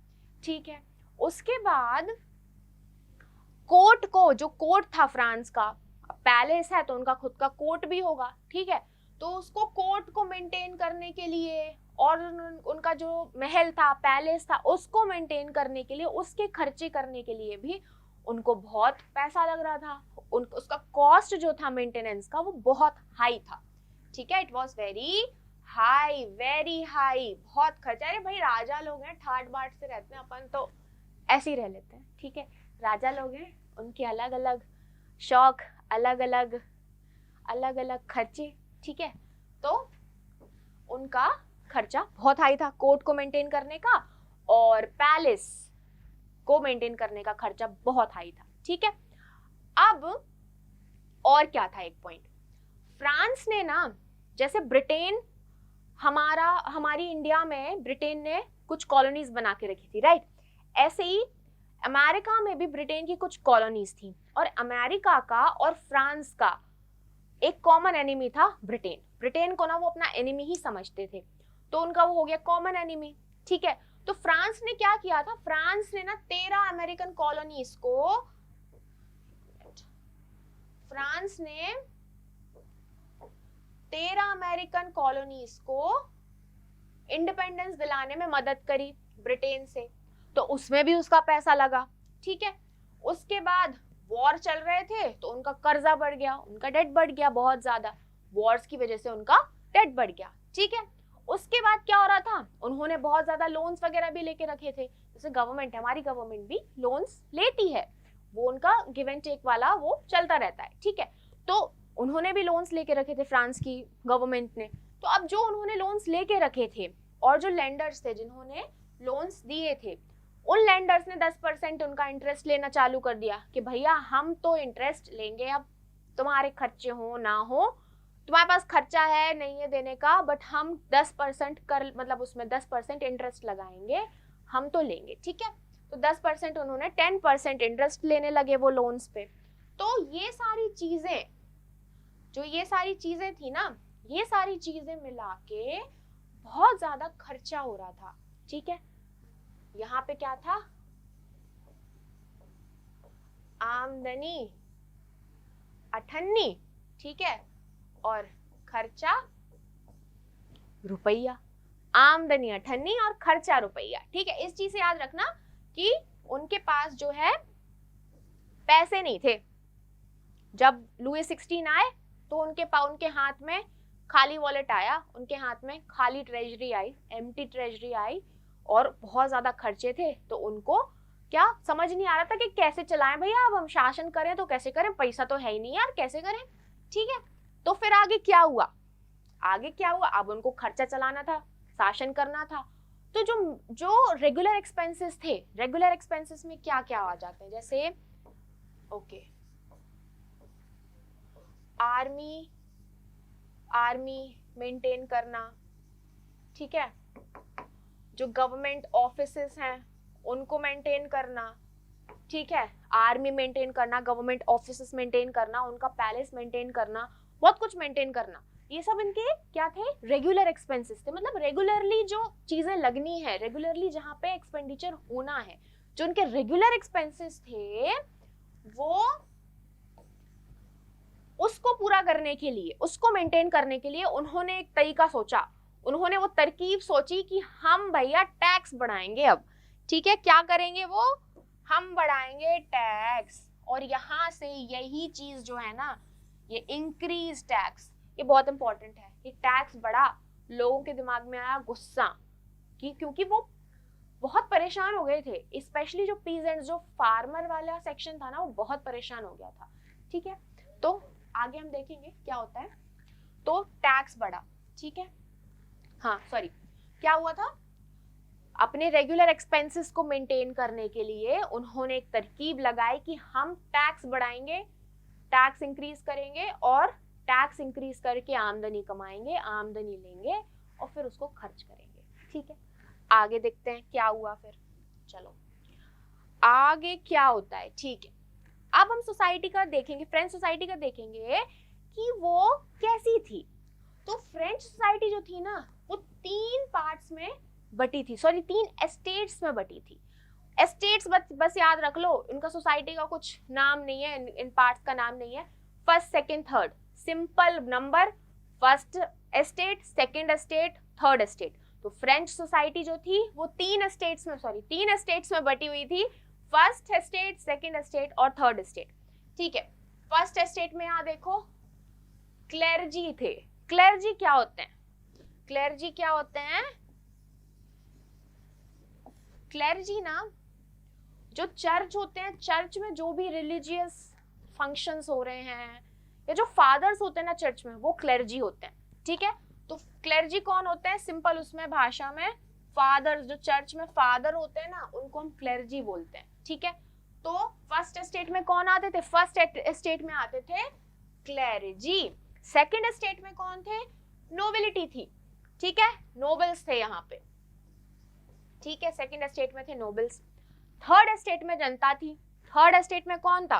ठीक है, उसके बाद कोर्ट को, जो कोर्ट था फ्रांस का, पैलेस है तो उनका खुद का कोर्ट भी होगा। ठीक है, तो उसको कोर्ट को मेंटेन करने के लिए और उनका जो महल था, पैलेस था, उसको मेंटेन करने के लिए, उसके खर्चे करने के लिए भी उनको बहुत पैसा लग रहा था। उसका कॉस्ट जो था मेंटेनेंस का, वो बहुत हाई था। ठीक है, it was very high, very high, बहुत खर्चा। अरे भाई राजा लोग हैं, ठाट बाट से रहते हैं, अपन तो ऐसे ही रह लेते हैं। ठीक है, राजा लोग हैं, उनके अलग अलग शौक, अलग अलग खर्चे। ठीक है, तो उनका खर्चा बहुत हाई था कोर्ट को मेंटेन करने का, और पैलेस को मेंटेन करने का खर्चा बहुत हाई था। ठीक है, अब और क्या था, एक पॉइंट, फ्रांस ने ना, जैसे ब्रिटेन, हमारी इंडिया में ब्रिटेन ने कुछ कॉलोनीज बना के रखी थी, राइट, ऐसे ही अमेरिका में भी ब्रिटेन की कुछ कॉलोनीज थी, और अमेरिका का और फ्रांस का एक कॉमन एनिमी था ब्रिटेन। ब्रिटेन को ना वो अपना एनिमी ही समझते थे, तो उनका वो हो गया कॉमन एनिमी। ठीक है, तो फ्रांस ने क्या किया था, फ्रांस ने ना 13 अमेरिकन कॉलोनीज को, फ्रांस ने 13 अमेरिकन कॉलोनीज को इंडिपेंडेंस दिलाने में मदद करी ब्रिटेन से, तो उसमें भी उसका पैसा लगा। ठीक है, उसके बाद वॉर चल रहे थे तो उनका कर्जा बढ़ गया, उनका डेट बढ़ गया बहुत ज्यादा, वॉर्स की वजह से उनका डेट बढ़ गया। ठीक है, उसके बाद क्या हो रहा था, उन्होंने बहुत ज्यादा लोन्स वगैरह भी लेके रखे थे। जैसे गवर्नमेंट, हमारी गवर्नमेंट भी लोन्स लेती है, वो उनका गिव एंड टेक वाला वो चलता रहता है। ठीक है, तो उन्होंने भी लोन्स लेके रखे थे फ्रांस की गवर्नमेंट ने। तो अब जो उन्होंने लोन्स लेके रखे थे, और जो लेंडर्स थे जिन्होंने लोन्स दिए थे, उन लेंडर्स ने 10% उनका इंटरेस्ट लेना चालू कर दिया कि भैया हम तो इंटरेस्ट लेंगे, अब तुम्हारे खर्चे हो ना हो, तुम्हारे पास खर्चा है नहीं है देने का, बट हम 10% कर, मतलब उसमें 10% इंटरेस्ट लगाएंगे, हम तो लेंगे। ठीक है, तो 10% उन्होंने 10% इंटरेस्ट लेने लगे वो लोन्स पे। तो ये सारी चीजें, जो ये सारी चीजें थी ना, ये सारी चीजें मिला के बहुत ज्यादा खर्चा हो रहा था। ठीक है, यहाँ पे क्या था, आमदनी अठन्नी, ठीक है, और खर्चा रुपया। आमदनी अठन्नी और खर्चा रुपया। ठीक है, इस चीज से याद रखना कि उनके पास जो है पैसे नहीं थे। जब लुई 16 आए तो उनके हाथ में खाली वॉलेट आया, उनके हाथ में खाली ट्रेजरी आई, एम्प्टी ट्रेजरी आई, और बहुत ज्यादा खर्चे थे। तो उनको क्या समझ नहीं आ रहा था कि कैसे चलाएं भैया, अब हम शासन करें तो कैसे करें, पैसा तो है ही नहीं यार, कैसे करें। ठीक है, तो फिर आगे क्या हुआ, अब उनको खर्चा चलाना था, शासन करना था। तो जो रेगुलर एक्सपेंसेस थे, रेगुलर एक्सपेंसेस में क्या क्या आ जाते हैं, जैसे आर्मी मेंटेन करना, ठीक है, जो गवर्नमेंट ऑफिसेस हैं उनको मेंटेन करना, ठीक है, आर्मी मेंटेन करना, गवर्नमेंट ऑफिसेस मेंटेन करना, उनका पैलेस मेंटेन करना, बहुत कुछ मेंटेन करना, ये सब इनके क्या थे, रेगुलर एक्सपेंसेस थे। मतलब रेगुलरली जो चीजें लगनी है, रेगुलरली जहाँ पे एक्सपेंडिचर होना है, जो उनके रेगुलर एक्सपेंसेस थे, वो उसको पूरा करने के लिए, उसको मेंटेन करने के लिए उन्होंने एक तरीका सोचा, उन्होंने वो तरकीब सोची कि हम भैया टैक्स बढ़ाएंगे अब। ठीक है, क्या करेंगे वो, हम बढ़ाएंगे टैक्स, और यहां से यही चीज जो है ना, ये इंक्रीज टैक्स, ये बहुत इंपॉर्टेंट है। ये टैक्स बढ़ा, लोगों के दिमाग में आया गुस्सा, कि क्योंकि वो बहुत परेशान हो गए थे, स्पेशली जो पीजेंट्स, जो फार्मर वाला सेक्शन था ना, वो बहुत परेशान हो गया था। ठीक है, तो आगे हम देखेंगे क्या होता है। तो टैक्स बढ़ा, ठीक है, हाँ सॉरी, क्या हुआ था, अपने रेगुलर एक्सपेंसेस को मेंटेन करने के लिए उन्होंने एक तरकीब लगाई कि हम टैक्स बढ़ाएंगे, टैक्स इंक्रीज करेंगे और टैक्स इंक्रीज करके आमदनी कमाएंगे, आमदनी लेंगे और फिर उसको खर्च करेंगे। ठीक है, आगे देखते हैं क्या हुआ फिर। चलो आगे क्या होता है। ठीक है, अब हम सोसाइटी का देखेंगे, फ्रेंच सोसाइटी का देखेंगे कि वो कैसी थी। तो फ्रेंच सोसाइटी जो थी ना, वो 3 पार्ट्स में बटी थी, सॉरी 3 एस्टेट्स में बटी थी। एस्टेट्स बस याद रख लो, इनका सोसाइटी का कुछ नाम नहीं है, इन पार्ट्स का नाम नहीं है। First, second, third, simple number, first estate, second estate, third estate. तो फ्रेंच सोसाइटी जो थी वो 3 एस्टेट्स में बटी हुई थी, फर्स्ट एस्टेट, सेकंड एस्टेट और थर्ड एस्टेट। ठीक है, फर्स्ट एस्टेट में यहां देखो क्लेर्जी थे। क्लेर्जी क्या होते हैं, क्लेर्जी क्या होते हैं, क्लेर्जी ना जो चर्च होते हैं, चर्च में जो भी रिलीजियस फंक्शंस हो रहे हैं या जो फादर्स होते हैं ना चर्च में, वो क्लेर्जी होते हैं। ठीक है, तो क्लेर्जी कौन होते हैं, सिंपल उसमें भाषा में फादर्स, जो चर्च में फादर होते हैं ना, उनको हम क्लेर्जी बोलते हैं। ठीक है, तो फर्स्ट एस्टेट में कौन आते थे, फर्स्ट एस्टेट में आते थे क्लेर्जी। सेकंड एस्टेट में कौन थे, नोबिलिटी थी। ठीक है, नोबल्स थे यहाँ पे। ठीक है, सेकंड एस्टेट में थे नोबल्स। थर्ड एस्टेट में जनता थी। थर्ड एस्टेट में कौन था,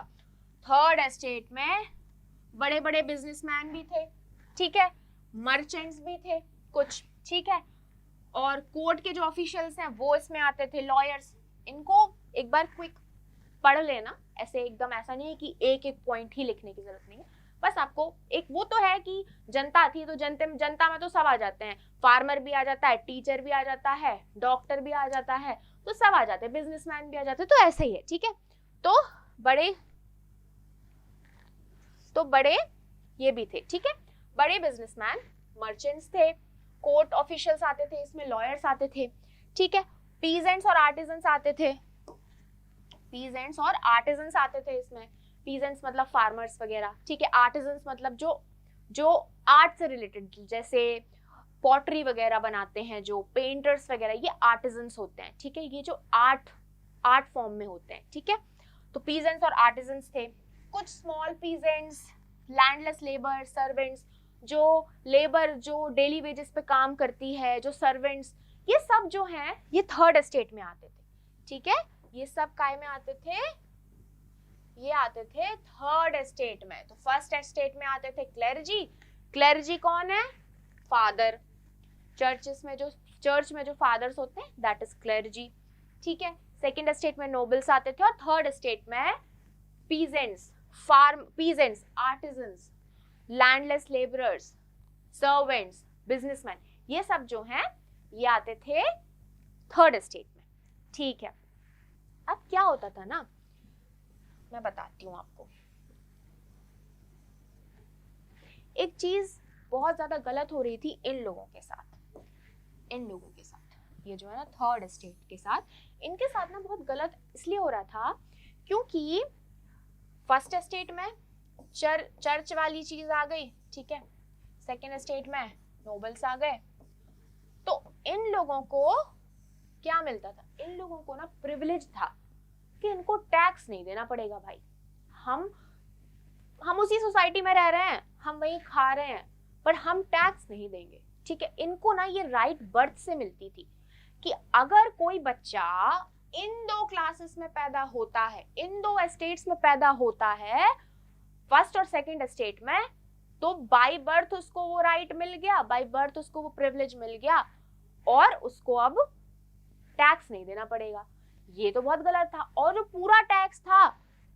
थर्ड एस्टेट में बड़े बड़े बिजनेसमैन भी थे। ठीक है, मर्चेंट्स भी थे कुछ। ठीक है, और कोर्ट के जो ऑफिशियल्स हैं वो इसमें आते थे, लॉयर्स। इनको एक बार क्विक पढ़ लेना, ऐसे एकदम ऐसा नहीं है कि एक एक पॉइंट ही लिखने की जरूरत नहीं है, बस आपको एक वो तो है कि जनता थी, तो जनता में तो सब आ जाते हैं, फार्मर भी आ जाता है, टीचर भी आ जाता है, डॉक्टर भी आ जाता है, तो सब आ जाते हैं, बिजनेसमैन भी आ जाते हैं, तो ऐसे ही है। ठीक है, तो बड़े ये भी थे। ठीक है, बड़े बिजनेसमैन, मर्चेंट्स थे, कोर्ट ऑफिशियल्स आते थे इसमें, लॉयर्स आते थे। ठीक है, पीजेंट्स और आर्टिजन्स आते थे, पीजेंट्स और आर्टिजन्स आते थे इसमें। पीजेंट्स मतलब फार्मर्स वगैरह। ठीक है, आर्टिजन्स मतलब जो आर्ट से रिलेटेड, जैसे पॉटरी वगैरह बनाते हैं, जो पेंटर्स वगैरह, ये आर्टिजन्स होते हैं। ठीक है, ये जो आर्ट फॉर्म में होते हैं। ठीक है, तो पीजेंट्स और आर्टिजन्स थे। कुछ small peasants, landless labour, servants, जो लेबर जो डेली वेजेस पे काम करती है, जो सर्वेंट्स, ये सब जो हैं ये थर्ड एस्टेट में आते थे। ठीक है, ये सब काय में आते थे, ये आते थे थर्ड एस्टेट में। तो फर्स्ट एस्टेट में आते थे क्लेर्जी। क्लेर्जी कौन है, फादर। चर्च में जो फादर्स होते हैं दैट इज क्लेर्जी। ठीक है, सेकंड एस्टेट में नोबल्स आते थे और थर्ड एस्टेट में peasants, peasants, artisans, landless labourers, servants, businessman, ये सब जो हैं ये आते थे थर्ड एस्टेट में। ठीक है, अब क्या होता था ना, मैं बताती हूँ आपको। एक चीज बहुत ज्यादा गलत हो रही थी इन लोगों के साथ, ये जो है ना थर्ड एस्टेट के साथ, इनके साथ ना बहुत गलत इसलिए हो रहा था क्योंकि फर्स्ट एस्टेट में चर्च वाली चीज आ गई। ठीक है, सेकेंड एस्टेट में नोबल्स आ गए, तो इन लोगों को क्या मिलता था, इन लोगों को ना प्रिविलेज था कि इनको टैक्स नहीं देना पड़ेगा। भाई हम उसी सोसाइटी में रह रहे हैं, हम वहीं खा रहे हैं, पर हम टैक्स नहीं देंगे। ठीक है, इनको ना ये राइट बर्थ से मिलती थी कि अगर कोई बच्चा इन 2 क्लासेस में पैदा होता है, इन 2 एस्टेट्स में पैदा होता है, फर्स्ट और सेकंड एस्टेट में, तो बाय बर्थ उसको वो राइट मिल गया, बाय बर्थ उसको वो प्रिविलेज मिल गया और उसको अब टैक्स नहीं देना पड़ेगा। ये तो बहुत गलत था, और जो पूरा टैक्स था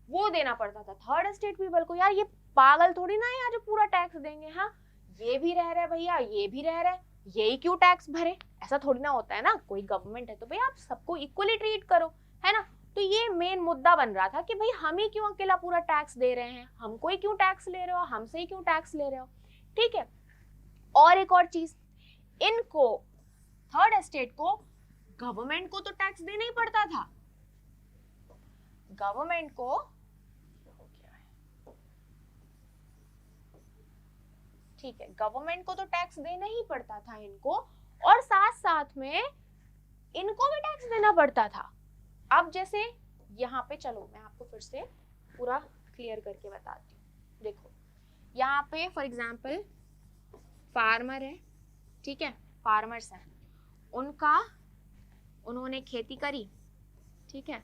वो देना पड़ता था थर्ड एस्टेट पीपल को। यार ये पागल थोड़ी ना है जो पूरा टैक्स देंगे, हाँ ये भी रह रहे भैया, ये भी रह रहे, यही क्यों टैक्स भरे, ऐसा थोड़ी ना होता है ना। कोई गवर्नमेंट है तो भाई आप सबको इक्वली ट्रीट करो, है ना। तो ये मेन मुद्दा बन रहा था कि भाई हम ही क्यों अकेला पूरा टैक्स दे रहे हैं, हमको ही क्यों टैक्स ले रहे हो, हमसे ही क्यों टैक्स ले रहे हो। ठीक है, और एक और चीज, इनको थर्ड एस्टेट को गवर्नमेंट को तो टैक्स देना ही पड़ता था, गवर्नमेंट को ठीक है, गवर्नमेंट को तो टैक्स देना ही पड़ता था इनको, और साथ साथ में इनको भी टैक्स देना पड़ता था। अब जैसे यहाँ पे, चलो मैं आपको फिर से पूरा क्लियर करके बताती हूँ। देखो यहाँ पे फॉर एग्जाम्पल फार्मर है, ठीक है, फार्मर्स हैं, उन्होंने खेती करी, ठीक है,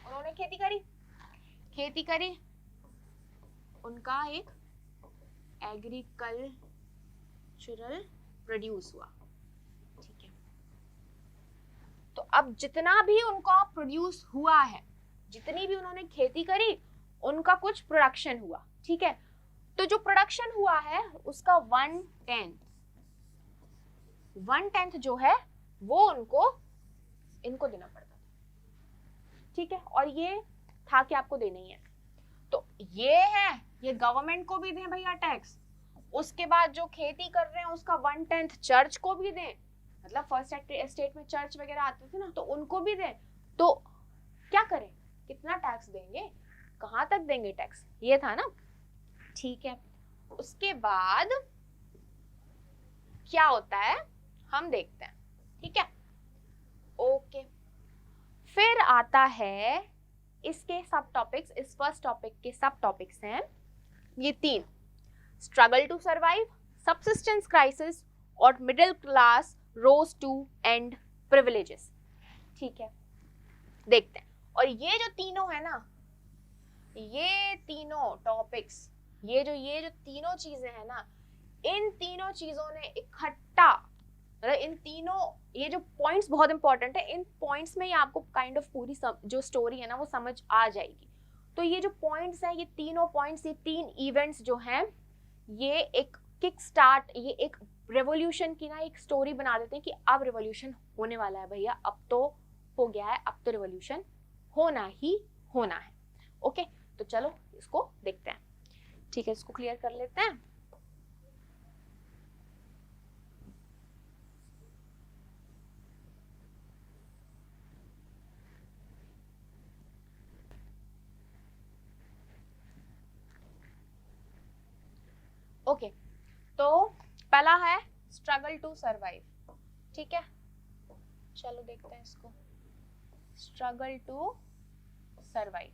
उन्होंने खेती करी, उनका एक एग्रीकल्चरल प्रोड्यूस हुआ, ठीक है। तो अब जितना भी उनका प्रोड्यूस हुआ है, जितनी भी उन्होंने खेती करी, उनका कुछ प्रोडक्शन हुआ, ठीक है। तो जो प्रोडक्शन हुआ है उसका 1/10 जो है वो इनको देना पड़ता था, ठीक है। और ये था कि आपको देना ही है, तो ये गवर्नमेंट को भी दें भैया टैक्स, उसके बाद जो खेती कर रहे हैं उसका 1/10 चर्च को भी दें, मतलब फर्स्ट स्टेट में चर्च वगैरह आते थे ना, तो उनको भी दें। तो क्या करें, कितना टैक्स देंगे, कहाँ तक देंगे टैक्स, ये था ना, ठीक है। उसके बाद क्या होता है हम देखते हैं, ठीक है, ओके। फिर आता है इसके सब टॉपिक्स, इस फर्स्ट टॉपिक के सब टॉपिक्स हैं ये 3, struggle to survive, subsistence crisis और middle class rose to end privileges, ठीक है, देखते हैं। और ये जो तीनों है ना, ये तीनों टॉपिक्स, ये जो तीनों चीजें हैं ना, इन तीनों चीजों ने इकट्ठा, मतलब इन तीनों, ये जो पॉइंट्स बहुत इंपॉर्टेंट है, इन पॉइंट्स में ही आपको काइंड ऑफ पूरी जो स्टोरी है ना वो समझ आ जाएगी। तो ये जो पॉइंट्स हैं, ये तीनों पॉइंट्स, ये 3 इवेंट्स जो हैं, ये एक किक स्टार्ट, ये एक रेवोल्यूशन की ना एक स्टोरी बना देते हैं कि अब रेवोल्यूशन होने वाला है भैया, अब तो हो गया है, अब तो रेवोल्यूशन होना ही होना है। ओके, तो चलो इसको देखते हैं, ठीक है, इसको क्लियर कर लेते हैं। ओके, तो पहला है स्ट्रगल टू सरवाइव, ठीक है, चलो देखते हैं इसको। स्ट्रगल टू सरवाइव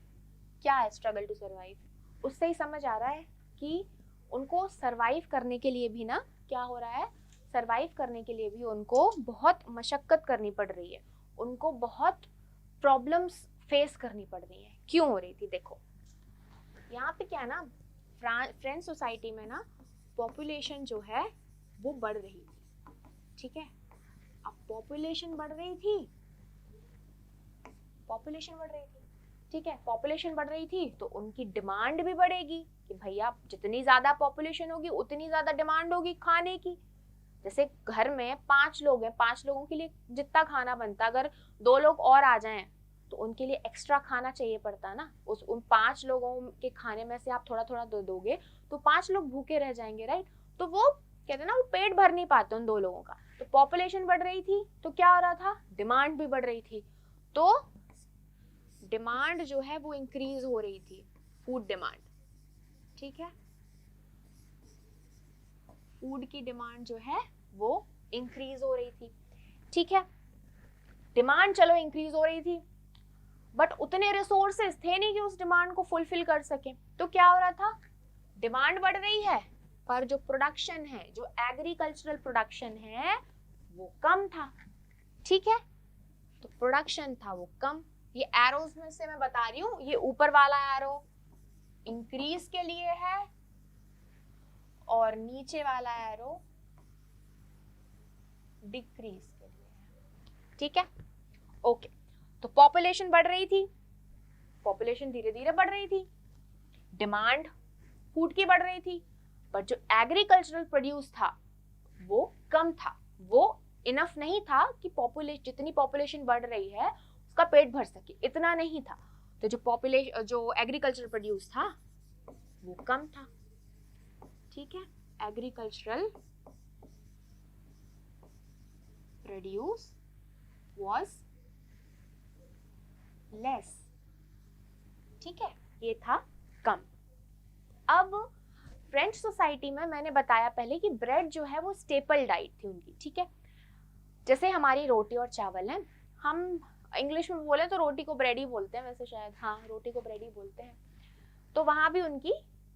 क्या है? स्ट्रगल टू सरवाइव, उससे ही समझ आ रहा है कि उनको सरवाइव करने के लिए भी ना क्या हो रहा है, सरवाइव करने के लिए भी उनको बहुत मशक्कत करनी पड़ रही है, उनको बहुत प्रॉब्लम्स फेस करनी पड़ रही है। क्यों हो रही थी? देखो यहाँ पे क्या है ना, फ्रेंच सोसाइटी में ना पॉपुलेशन जो है वो बढ़ रही थी, ठीक है। अब पॉपुलेशन बढ़ रही थी, ठीक है, पॉपुलेशन बढ़ रही थी तो उनकी डिमांड भी बढ़ेगी कि भैया जितनी ज्यादा पॉपुलेशन होगी उतनी ज्यादा डिमांड होगी खाने की। जैसे घर में 5 लोग हैं, 5 लोगों के लिए जितना खाना बनता, अगर 2 लोग और आ जाएं तो उनके लिए एक्स्ट्रा खाना चाहिए पड़ता ना। उन 5 लोगों के खाने में से आप थोड़ा थोड़ा दोगे तो 5 लोग भूखे रह जाएंगे, राइट। तो वो कहते हैं ना, वो पेट भर नहीं पाते उन 2 लोगों का। तो पॉपुलेशन बढ़ रही थी तो क्या हो रहा था, डिमांड भी बढ़ रही थी, तो डिमांड जो है वो इंक्रीज हो रही थी, फूड डिमांड, ठीक है, फूड की डिमांड जो है वो इंक्रीज हो रही थी, ठीक है। डिमांड चलो इंक्रीज हो रही थी, बट उतने रिसोर्सेस थे नहीं कि उस डिमांड को फुलफिल कर सके। तो क्या हो रहा था, डिमांड बढ़ रही है पर जो प्रोडक्शन है, जो एग्रीकल्चरल प्रोडक्शन है वो कम था, ठीक है। तो प्रोडक्शन था वो कम। ये एरोज में से मैं बता रही हूँ, ये ऊपर वाला एरो इंक्रीज के लिए है और नीचे वाला एरो डिक्रीज के लिए है, ठीक है, ओके। तो पॉपुलेशन बढ़ रही थी, पॉपुलेशन धीरे धीरे बढ़ रही थी, डिमांड फूड की बढ़ रही थी, पर जो एग्रीकल्चरल प्रोड्यूस था वो कम था, वो इनफ नहीं था कि पॉपुलेशन, जितनी पॉपुलेशन बढ़ रही है उसका पेट भर सके, इतना नहीं था। तो जो एग्रीकल्चरल प्रोड्यूस था वो कम था, ठीक है, एग्रीकल्चरल प्रोड्यूस वॉज लेस, ठीक है, ये था कम। अब फ्रेंच सोसाइटी में मैंने बताया पहले कि ब्रेड जो है वो स्टेपल डाइट थी उनकी, ठीक है, जैसे हमारी रोटी और चावल है, हम इंग्लिश में बोले तो रोटी को ब्रेड ही बोलते हैं वैसे शायद, हाँ रोटी को ब्रेड ही बोलते हैं, तो वहां भी उनकी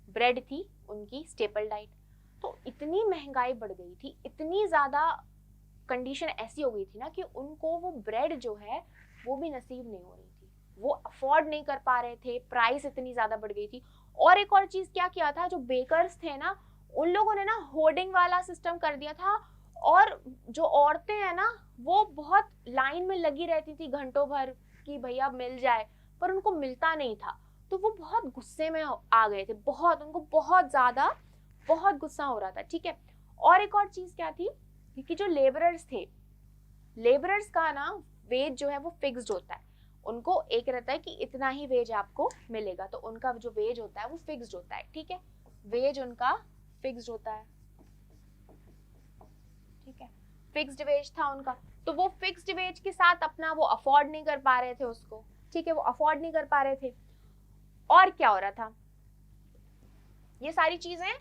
ब्रेड थी उनकी स्टेपल डाइट। तो इतनी महंगाई बढ़ गई थी, इतनी ज्यादा कंडीशन ऐसी हो गई थी ना कि उनको वो ब्रेड जो है वो भी नसीब नहीं हो रही थी, वो अफोर्ड नहीं कर पा रहे थे, प्राइस इतनी ज्यादा बढ़ गई थी। और एक और चीज क्या किया था, जो बेकर्स थे ना उन लोगों ने ना होर्डिंग वाला सिस्टम कर दिया था, और जो औरतें हैं ना वो बहुत लाइन में लगी रहती थी घंटों भर कि भैया मिल जाए, पर उनको मिलता नहीं था। तो वो बहुत गुस्से में आ गए थे, बहुत, उनको बहुत ज्यादा बहुत गुस्सा हो रहा था, ठीक है। और एक और चीज क्या थी कि जो लेबरर्स थे, लेबरर्स का ना वेज जो है वो फिक्स्ड होता है, उनको एक रहता है कि इतना ही वेज आपको मिलेगा, तो उनका जो वेज होता है वो फिक्स्ड होता है, ठीक है, वेज उनका फिक्स्ड होता है, ठीक है, फिक्स्ड वेज था उनका। तो वो फिक्स्ड वेज के साथ अपना वो अफोर्ड नहीं कर पा रहे थे उसको, ठीक है, वो अफोर्ड नहीं कर पा रहे थे। और क्या हो रहा था, ये सारी चीजें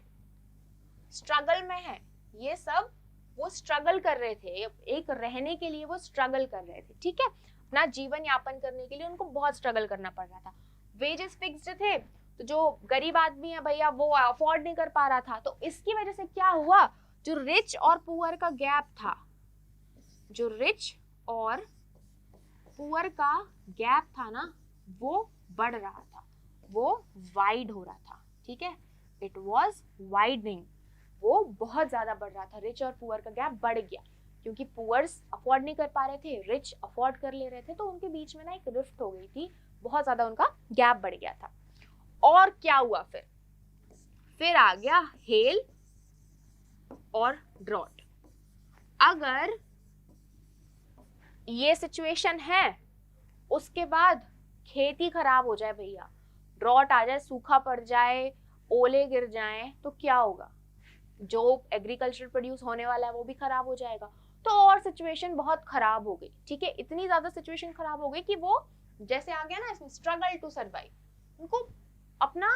स्ट्रगल में है, ये सब वो स्ट्रगल कर रहे थे, एक रहने के लिए वो स्ट्रगल कर रहे थे, ठीक है, अपना जीवन यापन करने के लिए उनको बहुत स्ट्रगल करना पड़ रहा था। वेजेस फिक्स्ड थे, तो जो गरीब आदमी है भैया वो अफोर्ड नहीं कर पा रहा था, तो इसकी वजह से क्या हुआ, जो रिच और पुअर का गैप था, जो रिच और पुअर का गैप था ना वो बढ़ रहा था, वो वाइड हो रहा था, ठीक है, इट वॉज वाइडनिंग, वो बहुत ज्यादा बढ़ रहा था, रिच और पुअर का गैप बढ़ गया, क्योंकि पुअर्स अफोर्ड नहीं कर पा रहे थे, रिच अफोर्ड कर ले रहे थे, तो उनके बीच में ना एक रिफ्ट हो गई थी, बहुत ज्यादा उनका गैप बढ़ गया था। और क्या हुआ फिर आ गया हेल और ड्रॉट। अगर ये सिचुएशन है, उसके बाद खेती खराब हो जाए भैया, ड्रॉट आ जाए, सूखा पड़ जाए, ओले गिर जाए, तो क्या होगा, जो एग्रीकल्चर प्रोड्यूस होने वाला है वो भी खराब हो जाएगा। तो और सिचुएशन बहुत खराब हो गई, ठीक है, इतनी ज्यादा सिचुएशन खराब हो गई कि वो जैसे आ गया ना इसमें स्ट्रगल टू सर्वाइव, उनको अपना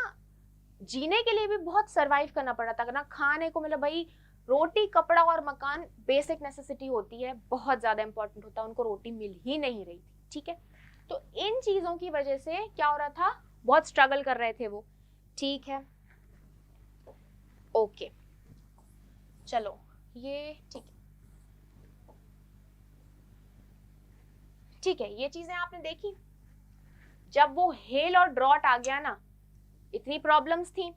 जीने के लिए भी बहुत सर्वाइव करना पड़ा था, ना खाने को मतलब भाई रोटी कपड़ा और मकान बेसिक नेसेसिटी होती है, बहुत ज्यादा इंपॉर्टेंट होता है, उनको रोटी मिल ही नहीं रही थी, ठीक है। तो इन चीजों की वजह से क्या हो रहा था, बहुत स्ट्रगल कर रहे थे वो, ठीक है, ओके, चलो ये ठीक है, ये चीजें आपने देखी। जब वो हेल और ड्रॉट आ गया ना, इतनी प्रॉब्लम्स थी,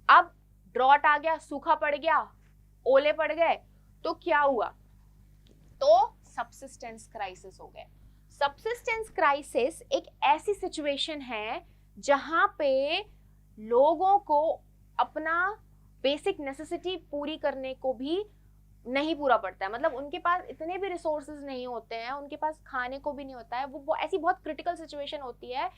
अब ड्रॉट आ गया, सूखा पड़ गया, ओले पड़ गए, तो क्या हुआ, तो सबसिस्टेंस क्राइसिस हो गया। सबसिस्टेंस क्राइसिस एक ऐसी सिचुएशन है जहां पे लोगों को अपना बेसिक नेसेसिटी पूरी करने को भी नहीं पूरा पड़ता है, मतलब उनके पास इतने भी रिसोर्सेज नहीं होते हैं, उनके पास खाने को भी नहीं होता है, वो ऐसी बहुत क्रिटिकल सिचुएशन होती है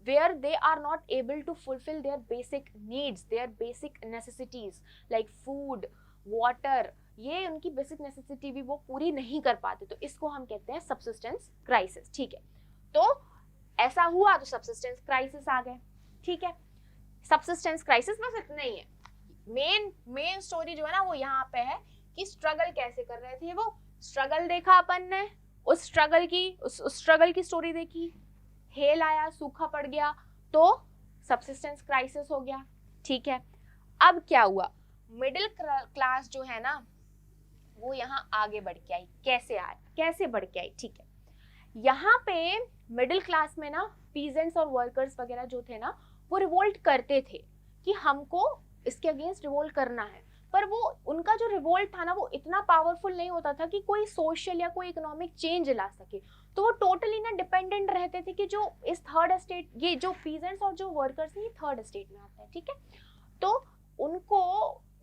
where they are not able to fulfill their basic needs, their basic necessities like food, water, ये उनकी बेसिक नेसेसिटी भी वो पूरी नहीं कर पाते, तो इसको हम कहते हैं सबसिस्टेंस क्राइसिस, ठीक है। तो ऐसा हुआ तो सबसिस्टेंस क्राइसिस आ गए, ठीक है। सबसिस्टेंस क्राइसिस बस इतना ही है, मेन स्टोरी जो है ना वो यहाँ पे है कि स्ट्रगल कैसे कर रहे थे, वो स्ट्रगल देखा अपन ने, उस स्ट्रगल की स्टोरी देखी, हेल आया, सूखा पड़ गया, तो सबसिस्टेंस क्राइसिस हो गया, ठीक है। अब क्या हुआ, मिडिल क्लास जो है ना वो यहाँ आगे बढ़ के आई, कैसे बढ़ के आई, ठीक है। यहाँ पे मिडिल क्लास में ना पीजेंट्स और वर्कर्स वगैरह जो थे ना वो रिवोल्ट करते थे कि हमको इसके अगेंस्ट रिवोल्ट करना है, पर वो उनका जो रिवोल्ट था ना वो इतना पावरफुल नहीं होता था कि कोई सोशल या कोई इकोनॉमिक चेंज ला सके, तो वो टोटली ना डिपेंडेंट रहते थे कि जो इस थर्ड स्टेट, ये जो पीजेंट्स और जो वर्कर्स हैं ये थर्ड स्टेट में आते हैं, ठीक है। तो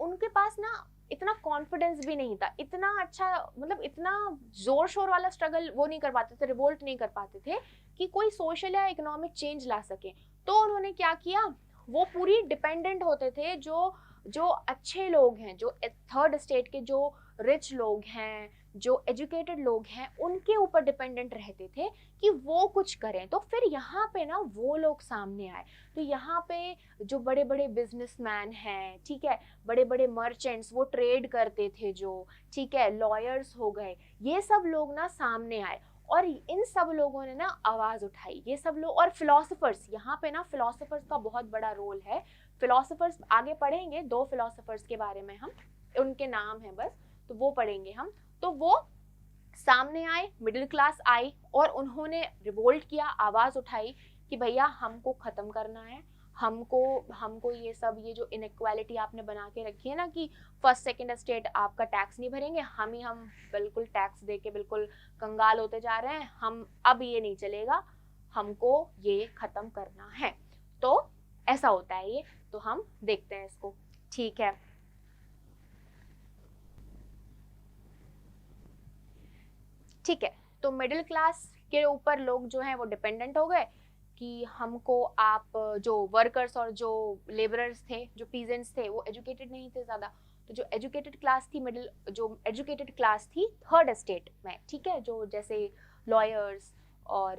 उनके पास ना इतना कॉन्फिडेंस भी नहीं था, इतना अच्छा मतलब इतना जोर शोर वाला स्ट्रगल वो नहीं कर पाते थे, रिवोल्ट नहीं कर पाते थे कि कोई सोशल या इकोनॉमिक चेंज ला सके। तो उन्होंने क्या किया, वो पूरी डिपेंडेंट होते थे, जो अच्छे लोग हैं, जो थर्ड स्टेट के जो रिच लोग हैं, जो एजुकेटेड लोग हैं उनके ऊपर डिपेंडेंट रहते थे कि वो कुछ करें। तो फिर यहाँ पे ना वो लोग सामने आए। तो यहाँ पे जो बड़े बड़े बिजनेसमैन हैं, ठीक है, बड़े बड़े मर्चेंट्स, वो ट्रेड करते थे जो, ठीक है, लॉयर्स हो गए, ये सब लोग ना सामने आए और इन सब लोगों ने ना आवाज उठाई। ये सब लोग और फिलोसोफर्स, यहाँ पे ना फिलोसोफर्स का बहुत बड़ा रोल है। फिलोसोफर्स आगे पढ़ेंगे, 2 फिलोसोफर्स के बारे में हम, उनके नाम है बस, तो वो पढ़ेंगे हम। तो वो सामने आए, मिडिल क्लास आई और उन्होंने रिवोल्ट किया, आवाज उठाई कि भैया हमको खत्म करना है, हमको ये सब, ये जो इनइक्वालिटी आपने बना के रखी है ना कि फर्स्ट सेकंड स्टेट आपका टैक्स नहीं भरेंगे, हम बिल्कुल टैक्स दे के बिल्कुल कंगाल होते जा रहे हैं, हम अब ये नहीं चलेगा, हमको ये खत्म करना है। तो ऐसा होता है ये, तो हम देखते हैं इसको, ठीक है। ठीक है, तो मिडिल क्लास के ऊपर लोग जो हैं वो डिपेंडेंट हो गए कि हमको, आप जो वर्कर्स और जो लेबरर्स थे, जो पीजेंट्स थे, वो एजुकेटेड नहीं थे ज़्यादा। तो जो एजुकेटेड क्लास थी, जो एजुकेटेड क्लास थी थर्ड एस्टेट में, ठीक है, जो जैसे लॉयर्स और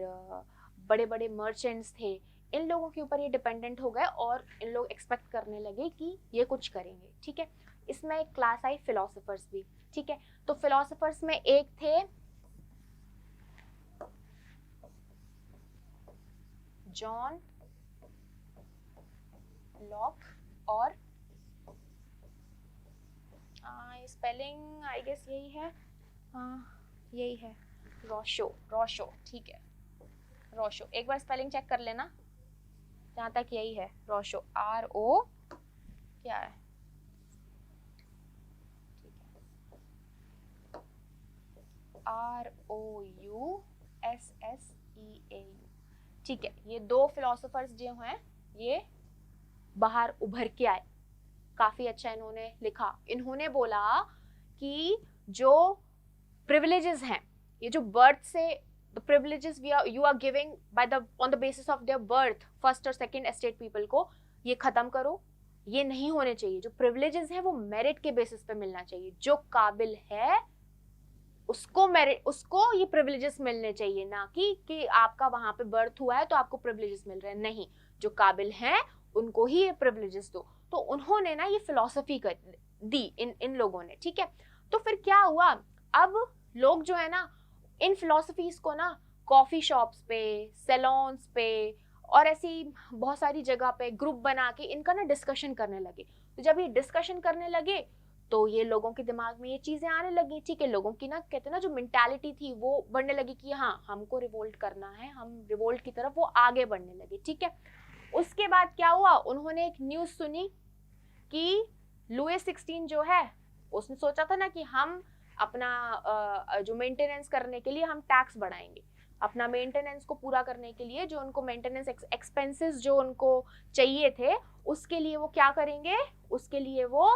बड़े बड़े मर्चेंट्स थे, इन लोगों के ऊपर ये डिपेंडेंट हो गए और इन लोग एक्सपेक्ट करने लगे कि ये कुछ करेंगे, ठीक है। इसमें एक क्लास आई फिलोसोफर्स भी, ठीक है। तो फिलोसोफर्स में एक थे जॉन लॉक और स्पेलिंग आई गेस यही है, यही है, रोशो, ठीक है, रोशो। एक बार स्पेलिंग चेक कर लेना, जहां तक यही है, रोशो, RO क्या है, ROUSSEAU, ठीक है। ये 2 फिलोसोफर्स जो हैं ये बाहर उभर के आए, काफी अच्छा इन्होंने लिखा। इन्होंने बोला कि जो प्रिविलेजेस हैं, ये जो बर्थ से, the privileges you are giving on the basis of their birth, first और सेकंड एस्टेट पीपल को, ये खत्म करो, ये नहीं होने चाहिए। जो प्रिविलेजेस हैं वो मेरिट के बेसिस पे मिलना चाहिए, जो काबिल है उसको ये प्रिविलेजेस मिलने चाहिए, ना कि आपका वहां पे बर्थ हुआ है तो आपको प्रिविलेजेस मिल रहे हैं, नहीं, जो काबिल हैं उनको ही ये प्रिविलेजेस दो। तो उन्होंने ना ये फिलॉसफी दी इन लोगों ने, ठीक है। तो फिर क्या हुआ, अब लोग जो है ना इन फिलॉसफीज को ना कॉफी शॉप्स पे, सैलून्स पे और ऐसी बहुत सारी जगह पे ग्रुप बना के इनका ना डिस्कशन करने लगे। तो जब ये डिस्कशन करने लगे तो ये लोगों के दिमाग में ये चीजें आने लगी, ठीक है। लोगों की ना, कहते हैं ना, जो मेंटालिटी थी वो बढ़ने लगी कि हाँ हमको रिवोल्ट करना है, हम रिवोल्ट की तरफ वो आगे बढ़ने लगे, ठीक है। उसके बाद क्या हुआ, उन्होंने एक न्यूज सुनी कि लुईस 16 जो है, उसने सोचा था ना कि हम अपना जो मेंटेनेंस करने के लिए हम टैक्स बढ़ाएंगे, अपना मेंटेनेंस को पूरा करने के लिए, जो उनको मेंटेनेंस एक्सपेंसेस जो उनको चाहिए थे, उसके लिए वो क्या करेंगे, उसके लिए वो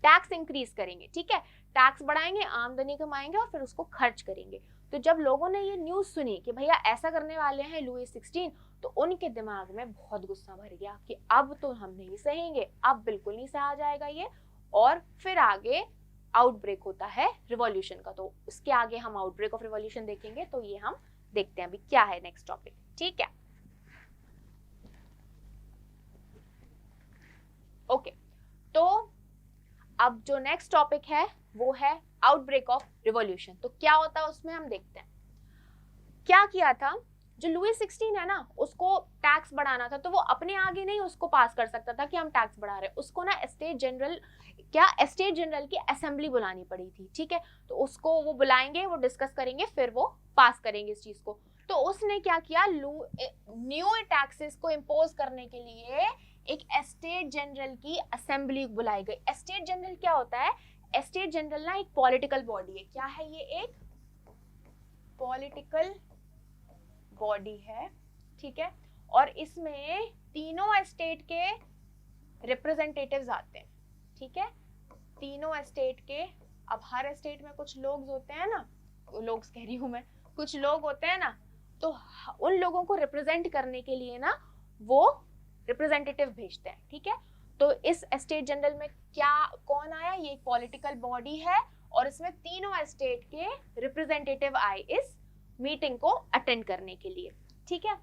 टैक्स इंक्रीज करेंगे, ठीक है। टैक्स बढ़ाएंगे, आमदनी कमाएंगे और फिर उसको खर्च करेंगे। तो जब लोगों ने ये न्यूज सुनी कि भैया ऐसा करने वाले हैं लुईस 16, तो उनके दिमाग में बहुत गुस्सा भर गया कि अब तो हम नहीं सहेंगे, अब बिल्कुल नहीं सहा जाएगा ये। और फिर आगे आउटब्रेक होता है रिवॉल्यूशन का। तो उसके आगे हम आउटब्रेक ऑफ रिवॉल्यूशन देखेंगे, तो ये हम देखते हैं अभी क्या है नेक्स्ट टॉपिक, ठीक है। ओके, तो अब जो नेक्स्ट टॉपिक है वो है आउटब्रेक ऑफ रिवॉल्यूशन। तो क्या होता है उसमें हम देखते हैं। क्या किया था, जो लुईस 16 है ना, उसको टैक्स बढ़ाना था, तो वो अपने आगे नहीं उसको पास कर सकता था कि हम टैक्स बढ़ा रहे हैं, उसको ना एस्टेट जनरल की असेंबली बुलानी पड़ी थी, ठीक है। तो उसको वो बुलाएंगे, वो डिस्कस करेंगे, फिर वो पास करेंगे इस चीज को। तो उसने क्या किया, न्यू टैक्सेस को इम्पोज करने के लिए एक एस्टेट जनरल की असेंबली बुलाई गई। एस्टेट जनरल क्या होता है, एस्टेट जनरल ना एक पॉलिटिकल बॉडी है। क्या है ये, एक पॉलिटिकल बॉडी है, ठीक है। और इसमें तीनों एस्टेट के रिप्रेजेंटेटिव्स आते हैं, ठीक है, तीनों एस्टेट के। अब हर एस्टेट में कुछ लोग होते हैं ना, लोग कह रही हूं मैं, कुछ लोग होते हैं ना, तो उन लोगों को रिप्रेजेंट करने के लिए ना वो रिप्रेजेंटेटिव भेजते हैं, ठीक है। तो इस एस्टेट जनरल में क्या, कौन आया, ये एक पॉलिटिकल बॉडी है और इसमें तीनों स्टेट के रिप्रेजेंटेटिव आए इस मीटिंग को अटेंड करने के लिए। ठीक है,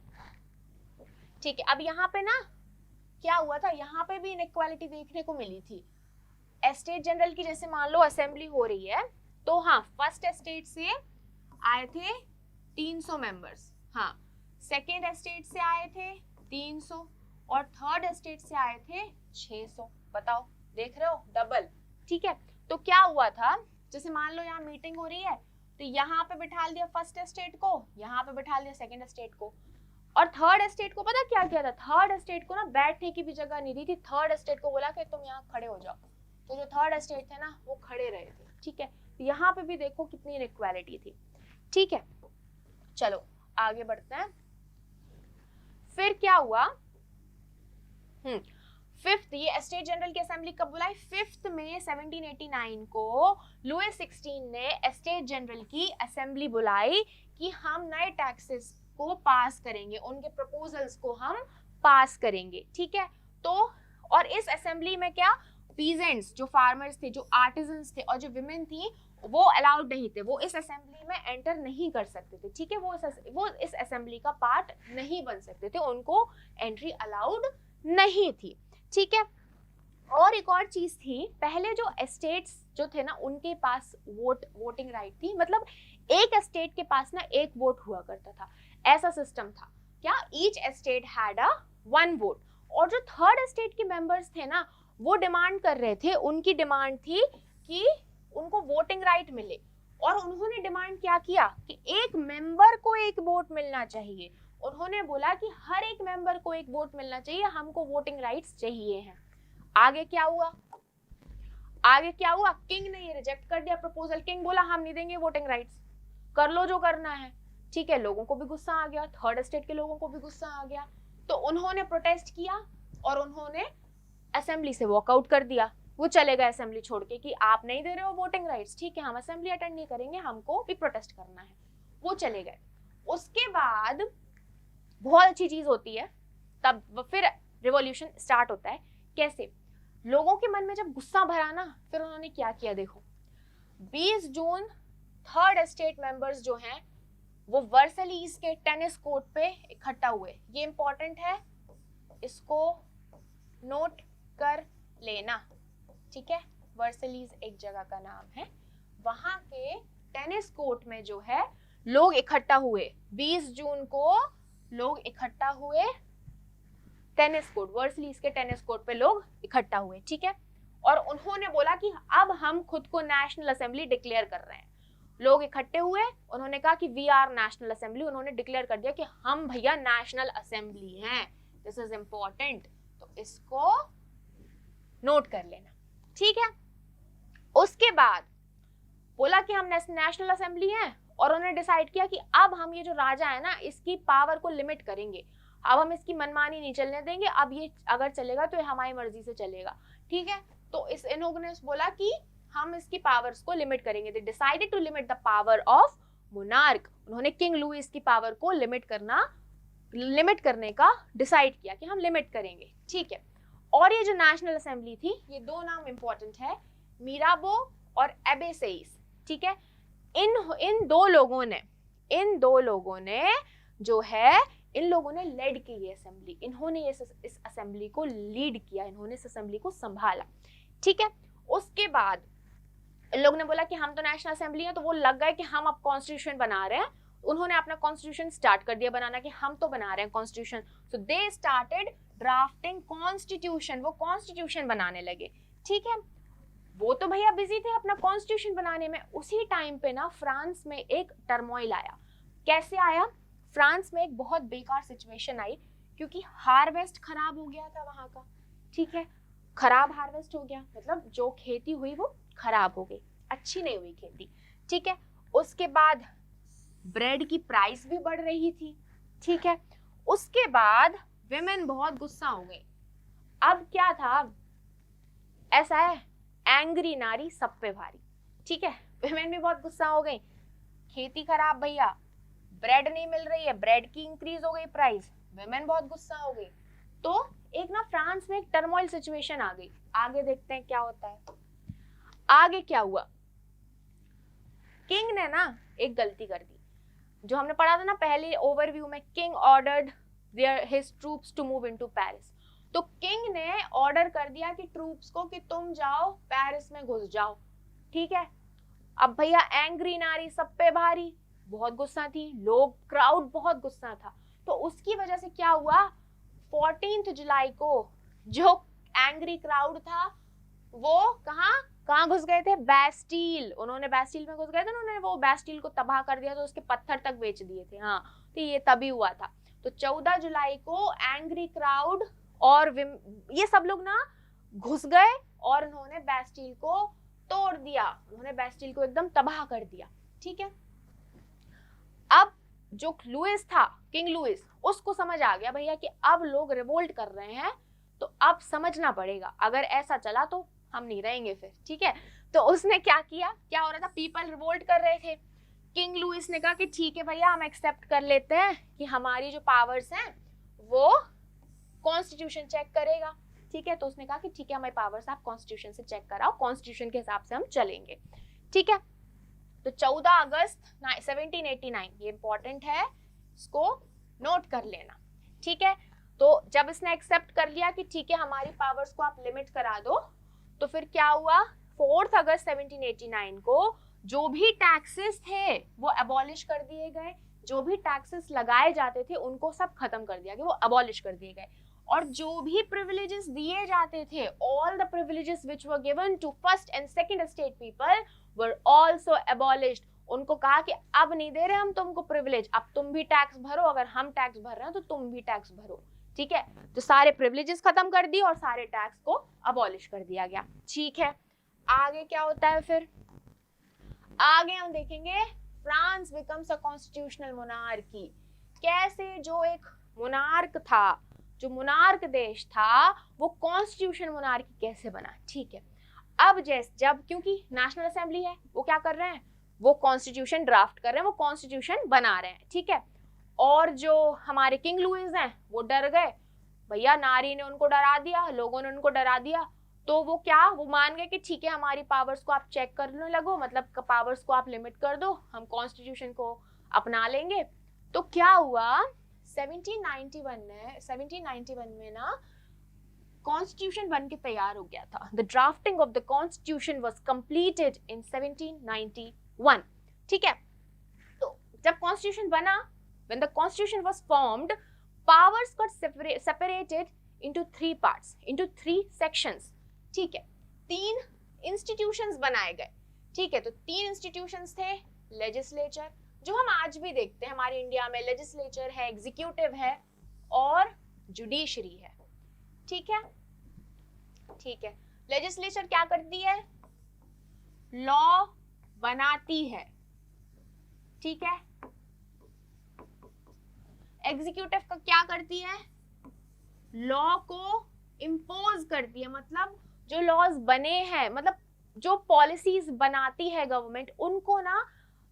ठीक है। अब यहाँ पे ना क्या हुआ था, यहाँ पे भी इनइक्वालिटी देखने को मिली थी। स्टेट जनरल की जैसे मान लो असेंबली हो रही है, तो हाँ फर्स्ट स्टेट से आए थे 300 मेंबर्स, हाँ सेकेंड स्टेट से आए थे 300 और थर्ड स्टेट से आए थे 600। बताओ, देख रहे हो, डबल। ठीक है, तो क्या हुआ था, जैसे मान लो यहाँ मीटिंग हो रही है, तो यहाँ पे बिठा दिया फर्स्ट स्टेट को, यहाँ पे बिठा दिया सेकेंड स्टेट को, और थर्ड स्टेट को पता क्या किया था, थर्ड स्टेट को ना बैठने की भी जगह नहीं दी थी, थर्ड स्टेट को बोला कि तुम यहाँ खड़े हो जाओ, तो जो थर्ड स्टेट थे ना वो खड़े रहे थे। ठीक है, तो यहाँ पे भी देखो कितनी इनइक्वालिटी थी। ठीक है, चलो आगे बढ़ते हैं। फिर क्या हुआ, फिफ्थ, ये स्टेट जनरल की असेंबली कब बुलाई, 5 मई 1789 को लुईस 16 ने स्टेट जनरल की असेंबली बुलाई कि हम नए टैक्सेस को पास करेंगे, उनके प्रपोजल्स को हम पास करेंगे। ठीक है, तो और इस असेंबली में क्या, पीजेंट्स जो फार्मर्स थे, जो आर्टिजन्स थे और जो विमेन थी वो अलाउड नहीं थे, वो इस असेंबली में एंटर नहीं कर सकते थे। ठीक है, वो इस असेंबली का पार्ट नहीं बन सकते थे, उनको एंट्री अलाउड नहीं थी। ठीक है, और एक और चीज थी, पहले जो स्टेट्स जो थे ना उनके पास वोटिंग राइट थी, मतलब एक स्टेट के पास ना एक वोट हुआ करता था, ऐसा सिस्टम था। क्या, each state had a 1 vote. और जो थर्ड स्टेट के मेंबर्स थे ना वो डिमांड कर रहे थे, उनकी डिमांड थी कि उनको वोटिंग राइट मिले, और उन्होंने डिमांड क्या किया कि एक मेंबर को एक वोट मिलना चाहिए। उन्होंने बोला कि हर एक मेंबर को एक वोट मिलना चाहिए, हमको वोटिंग राइट्स चाहिए हैं। आगे क्या हुआ, आगे क्या हुआ, किंग ने ये रिजेक्ट कर दिया प्रपोजल। किंग बोला हम नहीं देंगे वोटिंग राइट्स, कर लो जो करना है। ठीक है, लोगों को भी गुस्सा आ गया, थर्ड स्टेट के लोगों को भी गुस्सा आ गया, तो उन्होंने प्रोटेस्ट किया और उन्होंने असेंबली से वॉकआउट कर दिया। वो चले गए असेंबली छोड़ के कि आप नहीं दे रहे हो वोटिंग राइट्स, ठीक है हम असेंबली अटेंड नहीं करेंगे, हमको भी प्रोटेस्ट करना है। वो चले गए। उसके बाद बहुत अच्छी चीज होती है, तब फिर रिवॉल्यूशन स्टार्ट होता है। कैसे, लोगों के मन में जब गुस्सा भरा ना, फिर उन्होंने क्या किया देखो, 20 जून थर्ड स्टेट मेंबर्स जो हैं वो वर्सलीज के टेनिस कोर्ट पे इकट्ठा हुए। ये इंपॉर्टेंट है, इसको नोट कर लेना। ठीक है, वर्सलीज एक जगह का नाम है, वहां के टेनिस कोर्ट में जो है लोग इकट्ठा हुए, 20 जून को लोग इकट्ठा हुए टेनिस कोर्ट, वर्सलीज के टेनिस कोर्ट पे लोग इकट्ठा हुए। ठीक है, और उन्होंने बोला कि अब हम खुद को नेशनल असेंबली डिक्लेयर कर रहे हैं। लोग इकट्ठे हुए, उन्होंने कहा कि वी आर नेशनल असेंबली, उन्होंने डिक्लेयर कर दिया कि हम भैया नेशनल असेंबली हैं। दिस इज इंपॉर्टेंट, तो इसको नोट कर लेना। ठीक है, उसके बाद बोला कि हम नेशनल असेंबली हैं, और उन्होंने डिसाइड किया कि अब हम ये जो राजा है ना इसकी पावर को लिमिट करेंगे, अब हम इसकी मनमानी नहीं चलने देंगे, अब ये अगर चलेगा तो ये हमारी मर्जी से चलेगा। ठीक है, तो इन्होंने बोला कि हम इसकी पावर्स को लिमिट करेंगे। They decided to limit the power of monarch. उन्होंने किंग लुईस की पावर को लिमिट करने का डिसाइड किया कि हम लिमिट करेंगे। ठीक है, और ये जो नेशनल असेंबली थी, ये दो नाम इंपॉर्टेंट है, मिराबो और एबेसेइस। ठीक है, इन दो लोगों ने लेड की ये असेंबली, इन्होंने इस असेंबली को लीड किया, इन्होंने इस असेंबली को संभाला। ठीक है, उसके बाद इन लोगों ने बोला कि हम तो नेशनल असेंबली है, तो वो लग गए कि हम अब कॉन्स्टिट्यूशन बना रहे हैं। उन्होंने अपना कॉन्स्टिट्यूशन स्टार्ट कर दिया बनाना कि हम तो बना रहे हैं constitution. So they started drafting constitution, वो कॉन्स्टिट्यूशन बनाने लगे। ठीक है, वो तो भैया बिजी थे अपना कॉन्स्टिट्यूशन बनाने में। उसी टाइम पे ना फ्रांस में एक टर्मोइल आया। कैसे आया, फ्रांस में एक बहुत बेकार सिचुएशन आई, क्योंकि हार्वेस्ट खराब हो गया था वहां का। ठीक है, खराब हार्वेस्ट हो गया, मतलब जो खेती हुई वो खराब हो गई, अच्छी नहीं हुई खेती। ठीक है, उसके बाद ब्रेड की प्राइस भी बढ़ रही थी। ठीक है, उसके बाद विमेन बहुत गुस्सा हो गई। अब क्या था, ऐसा है, एंग्री नारी सब पे भारी। ठीक है, विमेन भी बहुत गुस्सा हो गई, खेती खराब भैया, ब्रेड नहीं मिल रही है, ब्रेड की इंक्रीज हो गई प्राइस, विमेन बहुत गुस्सा हो गई। तो एक ना फ्रांस में एक टर्मोइल सिचुएशन आ गई। आगे देखते हैं क्या होता है। आगे क्या हुआ, किंग ने ना एक गलती कर दी, जो हमने पढ़ा था ना पहले ओवरव्यू में, king ordered his troops to move into Paris. तो किंग ने ऑर्डर कर दिया कि ट्रूप्स को कि तुम जाओ पेरिस में घुस जाओ, ठीक है। अब भैया एंग्री नारी सब पे भारी, बहुत गुस्सा थी, लोग क्राउड बहुत गुस्सा था। तो उसकी वजह से क्या हुआ, 14 जुलाई को जो एंग्री क्राउड था वो कहाँ घुस गए थे, बैस्टील। उन्होंने बैस्टील में घुस गए थे, उन्होंने वो बैस्टील को तबाह कर दिया, तो उसके पत्थर तक बेच दिए थे। हाँ, तो ये तभी हुआ था। तो 14 जुलाई को एंग्री क्राउड और ये सब लोग ना घुस गए और उन्होंने बैस्टील को तोड़ दिया, उन्होंने बैस्टील को एकदम तबाह कर दिया, ठीक है। अब जो लुइस था, किंग लुइस, उसको समझ आ गया भैया कि अब लोग रिवोल्ट कर रहे हैं, तो अब समझना पड़ेगा, अगर ऐसा चला तो हम नहीं रहेंगे फिर, ठीक है। तो उसने क्या किया, क्या हो रहा था, पीपल रिवोल्ट कर रहे थे। किंग लुइस ने कहा कि ठीक है भैया, हम एक्सेप्ट कर लेते हैं कि हमारी जो पावर्स हैं वो कॉन्स्टिट्यूशन चेक करेगा, ठीक है। तो उसने कहा कि ठीक है, हमारी पावर्स आप कॉन्स्टिट्यूशन से चेक कराओ, कॉन्स्टिट्यूशन के हिसाब से हम चलेंगे, ठीक है। तो 14 अगस्त 1789, ये इंपॉर्टेंट है, इसको नोट कर लेना, ठीक है। तो जब इसने एक्सेप्ट कर लिया कि ठीक है हमारी पावर्स को आप लिमिट करा दो, तो फिर क्या हुआ, 4 अगस्त 1789 को जो भी टैक्सेस थे वो अबॉलिश कर दिए गए, जो भी टैक्सेस लगाए जाते थे उनको सब खत्म कर दिया गया, वो अबॉलिश कर दिए गए। और जो भी प्रिविलेजेस दिए जाते थे, all the privileges which were given to first and second state people were also abolished. उनको कहा कि अब नहीं दे रहे हम तुमको प्रिविलेज, अब तुम भी टैक्स भरो, अगर हम टैक्स भर रहे हैं तो तुम भी टैक्स भरो, ठीक है। तो सारे प्रिविलेजेस खत्म कर दिए और सारे टैक्स को अबॉलिश कर दिया गया, ठीक है। आगे क्या होता है फिर, आगे हम देखेंगे France becomes a constitutional monarchy. कैसे जो एक मोनार्क था, जो मोनार्क देश था, वो कॉन्स्टिट्यूशन मोनार्की कैसे बना, ठीक है। अब जब क्योंकि नेशनल असेंबली है, वो क्या कर रहे हैं, वो कॉन्स्टिट्यूशन ड्राफ्ट कर रहे हैं, वो कॉन्स्टिट्यूशन बना रहे हैं, ठीक है। और जो हमारे किंग लुइस हैं वो डर गए, भैया नारी ने उनको डरा दिया, लोगों ने उनको डरा दिया, तो वो क्या, वो मान गए कि ठीक है हमारी पावर्स को आप चेक करने लगो, मतलब पावर्स को आप लिमिट कर दो, हम कॉन्स्टिट्यूशन को अपना लेंगे। तो क्या हुआ, 1791 में ना कॉन्स्टिट्यूशन बन के तैयार हो गया था। The drafting of the constitution was completed in 1791, ठीक है। तो जब कॉन्स्टिट्यूशन बना, when the constitution was formed, powers got separated into 3 parts, into 3 sections, ठीक है। 3 इंस्टीट्यूशंस बनाए गए, ठीक है। तो 3 इंस्टीट्यूशंस थे, लेजिस्लेचर, जो हम आज भी देखते हैं हमारे इंडिया में, लेजिस्लेचर है, एग्जीक्यूटिव है और जुडिशरी है, ठीक है, ठीक है। लेजिस्लेचर क्या करती है, लॉ बनाती है, ठीक है। एग्जीक्यूटिव का क्या करती है, लॉ को इम्पोज करती है, मतलब जो लॉज बने हैं, मतलब जो पॉलिसीज बनाती है गवर्नमेंट, उनको ना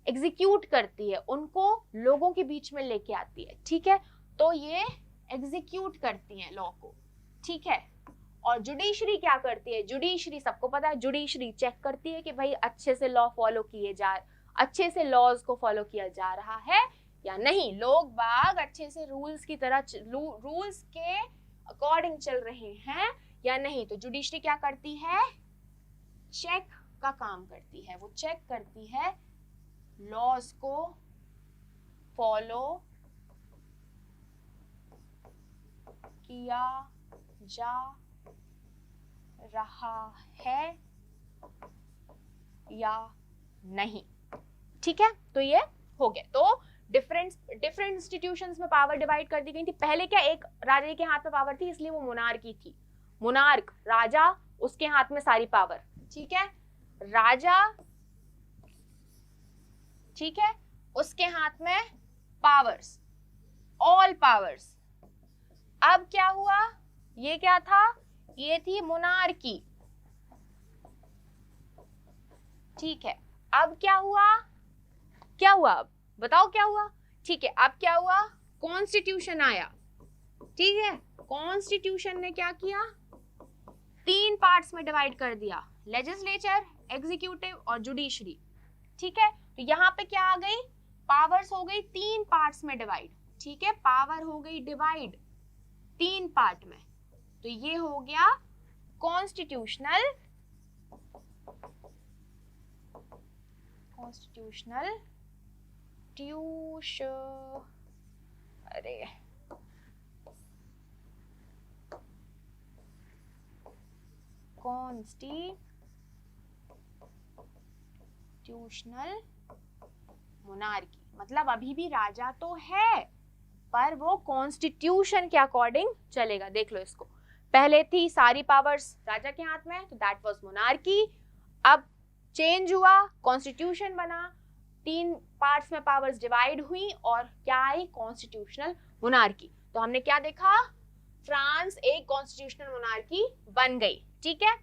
एग्जीक्यूट करती है, उनको लोगों के बीच में लेके आती है, ठीक है। तो ये एग्जीक्यूट करती है लॉ को, ठीक है। और जुडिशरी क्या करती है, जुडिशरी सबको पता है, जुडिशरी चेक करती है कि भाई अच्छे से लॉ फॉलो किए जा, अच्छे से लॉज को फॉलो किया जा रहा है या नहीं, लोग बाग अच्छे से रूल्स की तरह, रूल्स के अकॉर्डिंग चल रहे हैं या नहीं। तो जुडिशरी क्या करती है, चेक का काम करती है, वो चेक करती है लॉज को फॉलो किया जा रहा है या नहीं, ठीक है। तो ये हो गया। तो डिफरेंट इंस्टीट्यूशंस में पावर डिवाइड कर दी गई थी। पहले क्या, एक राजा के हाथ में पावर थी, इसलिए वो मोनार्की थी, मोनार्क राजा, उसके हाथ में सारी पावर, ठीक है। राजा, ठीक है, उसके हाथ में पावर्स, ऑल पावर्स। अब क्या हुआ, ये क्या था, ये थी मोनार्की, ठीक है। अब क्या हुआ, क्या हुआ, अब बताओ क्या हुआ, ठीक है। अब क्या हुआ, कॉन्स्टिट्यूशन आया, ठीक है। कॉन्स्टिट्यूशन ने क्या किया, 3 पार्ट्स में डिवाइड कर दिया, लेजिस्लेचर, एग्जीक्यूटिव और जुडिशरी, ठीक है, तो यहाँ पे क्या आ गई, पावर्स हो गई 3 पार्ट्स में डिवाइड, ठीक है, पावर हो गई डिवाइड 3 पार्ट में, तो ये हो गया कॉन्स्टिट्यूशनल कॉन्स्टिट्यूशनल मोनार्की, मतलब अभी भी राजा तो है पर वो कॉन्स्टिट्यूशन के अकॉर्डिंग चलेगा। देख लो इसको, पहले थी सारी पावर्स राजा के हाथ में, तो दैट वाज मोनार्की, अब चेंज हुआ, कॉन्स्टिट्यूशन बना, 3 पार्ट्स में पावर्स डिवाइड हुई और क्या आई, कॉन्स्टिट्यूशनल मोनार्की। तो हमने क्या देखा, फ्रांस एक कॉन्स्टिट्यूशनल मोनार्की बन गई, ठीक है,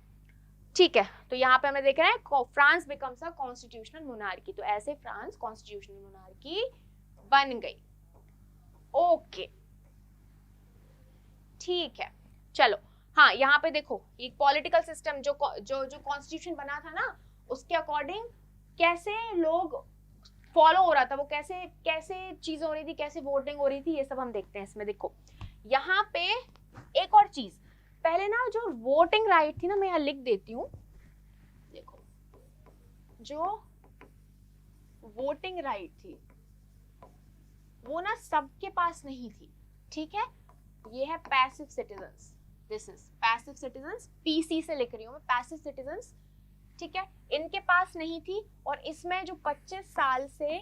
ठीक है, तो यहाँ पे हमें देख रहे हैं France becomes a constitutional monarchy, तो ऐसे फ्रांस कॉन्स्टिट्यूशनल मोनार्की बन गई। ओके, ठीक है, चलो, हाँ यहाँ पे देखो, एक पॉलिटिकल सिस्टम जो कॉन्स्टिट्यूशन बना था ना, उसके अकॉर्डिंग कैसे लोग फॉलो हो रहा था, वो कैसे कैसे चीजें हो रही थी, कैसे वोटिंग हो रही थी, ये सब हम देखते हैं इसमें। देखो यहाँ पे एक और चीज, पहले ना जो वोटिंग राइट थी ना, मैं यहाँ लिख देती हूँ, देखो जो वोटिंग राइट थी वो ना सबके पास नहीं थी, ठीक है, ये है passive citizens, this is passive citizens, PC से लिख रही हूँ मैं, पैसिव सिटीजन्स, ठीक है, इनके पास नहीं थी, और इसमें जो 25 साल से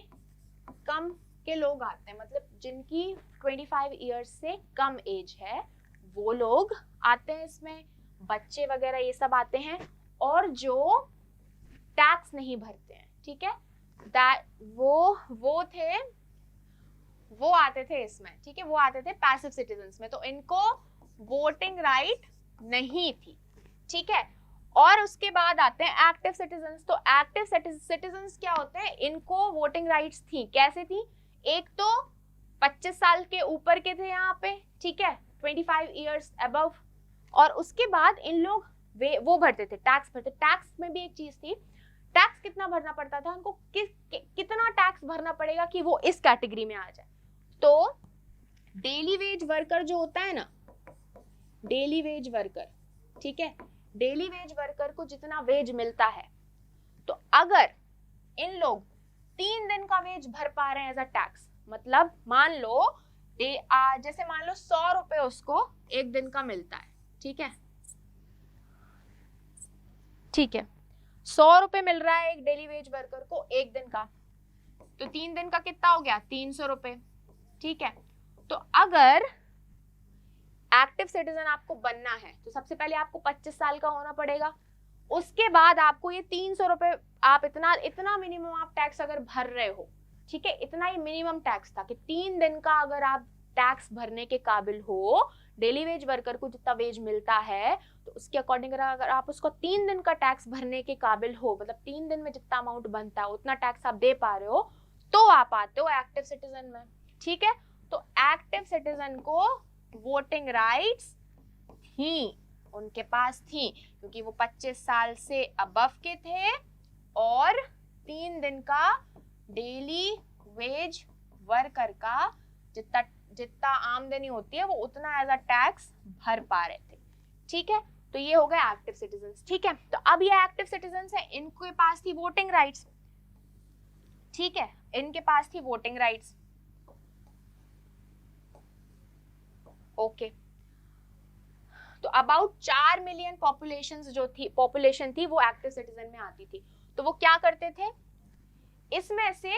कम के लोग आते हैं, मतलब जिनकी 25 इयर्स से कम एज है, वो लोग आते हैं इसमें, बच्चे वगैरह ये सब आते हैं, और जो टैक्स नहीं भरते हैं, ठीक है, दैट वो आते थे इसमें, ठीक है, वो आते थे पैसिव सिटीजन्स में, तो इनको वोटिंग राइट नहीं थी, ठीक है। और उसके बाद आते हैं एक्टिव सिटीजन्स, तो एक्टिव सिटीजन्स क्या होते हैं, इनको वोटिंग राइट्स थी, कैसे थी, एक तो 25 साल के ऊपर के थे यहाँ पे, ठीक है, 25 इयर्स अबव, और उसके बाद इन लोग वो भरते थे, टैक्स भरते, टैक्स में भी एक चीज थी, टैक्स कितना भरना पड़ता था उनको, कितना टैक्स भरना पड़ेगा कि वो इस कैटेगरी में आ जाए, तो डेली वेज वर्कर जो होता है ना, डेली वेज वर्कर, ठीक है, डेली वेज वर्कर को जितना वेज मिलता है, तो अगर इन लोग 3 दिन का वेज भर पा रहे हैं एज अ टैक्स, मतलब मान लो जैसे मान लो 100 रुपए उसको एक दिन का मिलता है, ठीक है, ठीक है, 100 रुपए मिल रहा है एक डेली वेज वर्कर को एक दिन का, तो 3 दिन का कितना हो गया, 300 रुपए, ठीक है। तो अगर एक्टिव सिटीजन आपको बनना है, तो सबसे पहले आपको 25 साल का होना पड़ेगा, उसके बाद आपको ये 300 रुपए, आप इतना मिनिमम आप टैक्स अगर भर रहे हो, ठीक है, इतना ही मिनिमम टैक्स था कि 3 दिन का अगर आप टैक्स भरने के काबिल हो, डेली वेज वर्कर को जितना वेज मिलता है, तो उसके अकॉर्डिंग अगर आप उसको 3 दिन का टैक्स भरने के काबिल हो, मतलब 3 दिन में जितना अमाउंट बनता है उतना टैक्स आप दे पा रहे हो, तो आप आते हो एक्टिव सिटीजन में, ठीक है। तो एक्टिव सिटीजन को वोटिंग राइट्स थी, उनके पास थी, क्योंकि वो 25 साल से अबव के थे और 3 दिन का डेली वेज वर्कर का जितना आमदनी होती है वो उतना एज अ टैक्स भर पा रहे थे, ठीक है। तो ये हो गया एक्टिव सिटीजन्स, ठीक है। तो अब ये एक्टिव सिटीजन्स है, इनके पास थी वोटिंग राइट्स, ठीक है, इनके पास थी वोटिंग राइट्स, ओके। तो अबाउट 4 मिलियन पॉपुलेशन थी वो एक्टिव सिटीजन में आती थी। तो वो क्या करते थे, इसमें से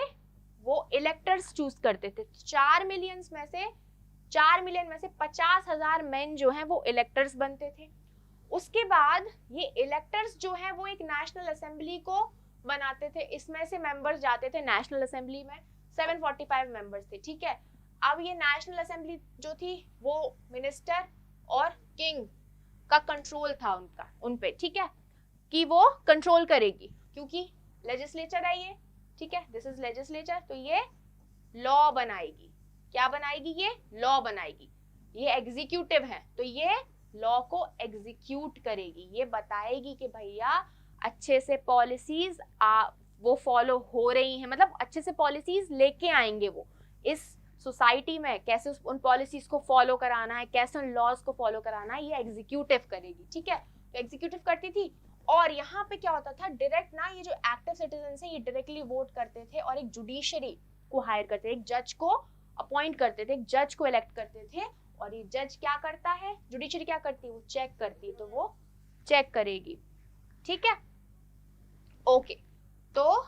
वो इलेक्टर्स चूज करते थे, 4 मिलियन में से 50,000 मेन जो हैं वो इलेक्टर्स बनते थे। उसके बाद ये इलेक्टर्स जो हैं वो एक नेशनल असेंबली को बनाते थे, इसमें से मेंबर्स जाते थे नेशनल असेंबली में, 745 मेंबर्स थे, ठीक है। अब ये नेशनल असेंबली जो थी वो मिनिस्टर और किंग का कंट्रोल था उनपे, ठीक है, कि वो कंट्रोल करेगी, क्योंकि लेजिस्लेचर है ये, ठीक है, दिस इज लेजिस्लेचर, तो ये लॉ बनाएगी, क्या बनाएगी, ये लॉ बनाएगी। ये एग्जीक्यूटिव है, तो ये लॉ को एग्जीक्यूट करेगी, ये बताएगी कि भैया अच्छे से पॉलिसीज वो फॉलो हो रही हैं, मतलब अच्छे से पॉलिसीज लेके आएंगे वो इस सोसाइटी में, कैसे उन पॉलिसीज को फॉलो कराना है, कैसे उन लॉज को फॉलो कराना है, ये एग्जीक्यूटिव करेगी, ठीक है। तो एग्जीक्यूटिव करती थी। और यहाँ पे क्या होता था, डायरेक्ट ना ये जो एक्टिव सिटीजन है ये डायरेक्टली वोट करते थे और एक जुडिशरी को हायर करते थे, एक जज को अपॉइंट करते थे, एक जज को इलेक्ट करते थे। और ये जज क्या करता है, जुडिशरी क्या करती है, वो चेक करती है, तो वो चेक करेगी, ठीक है। ओके, तो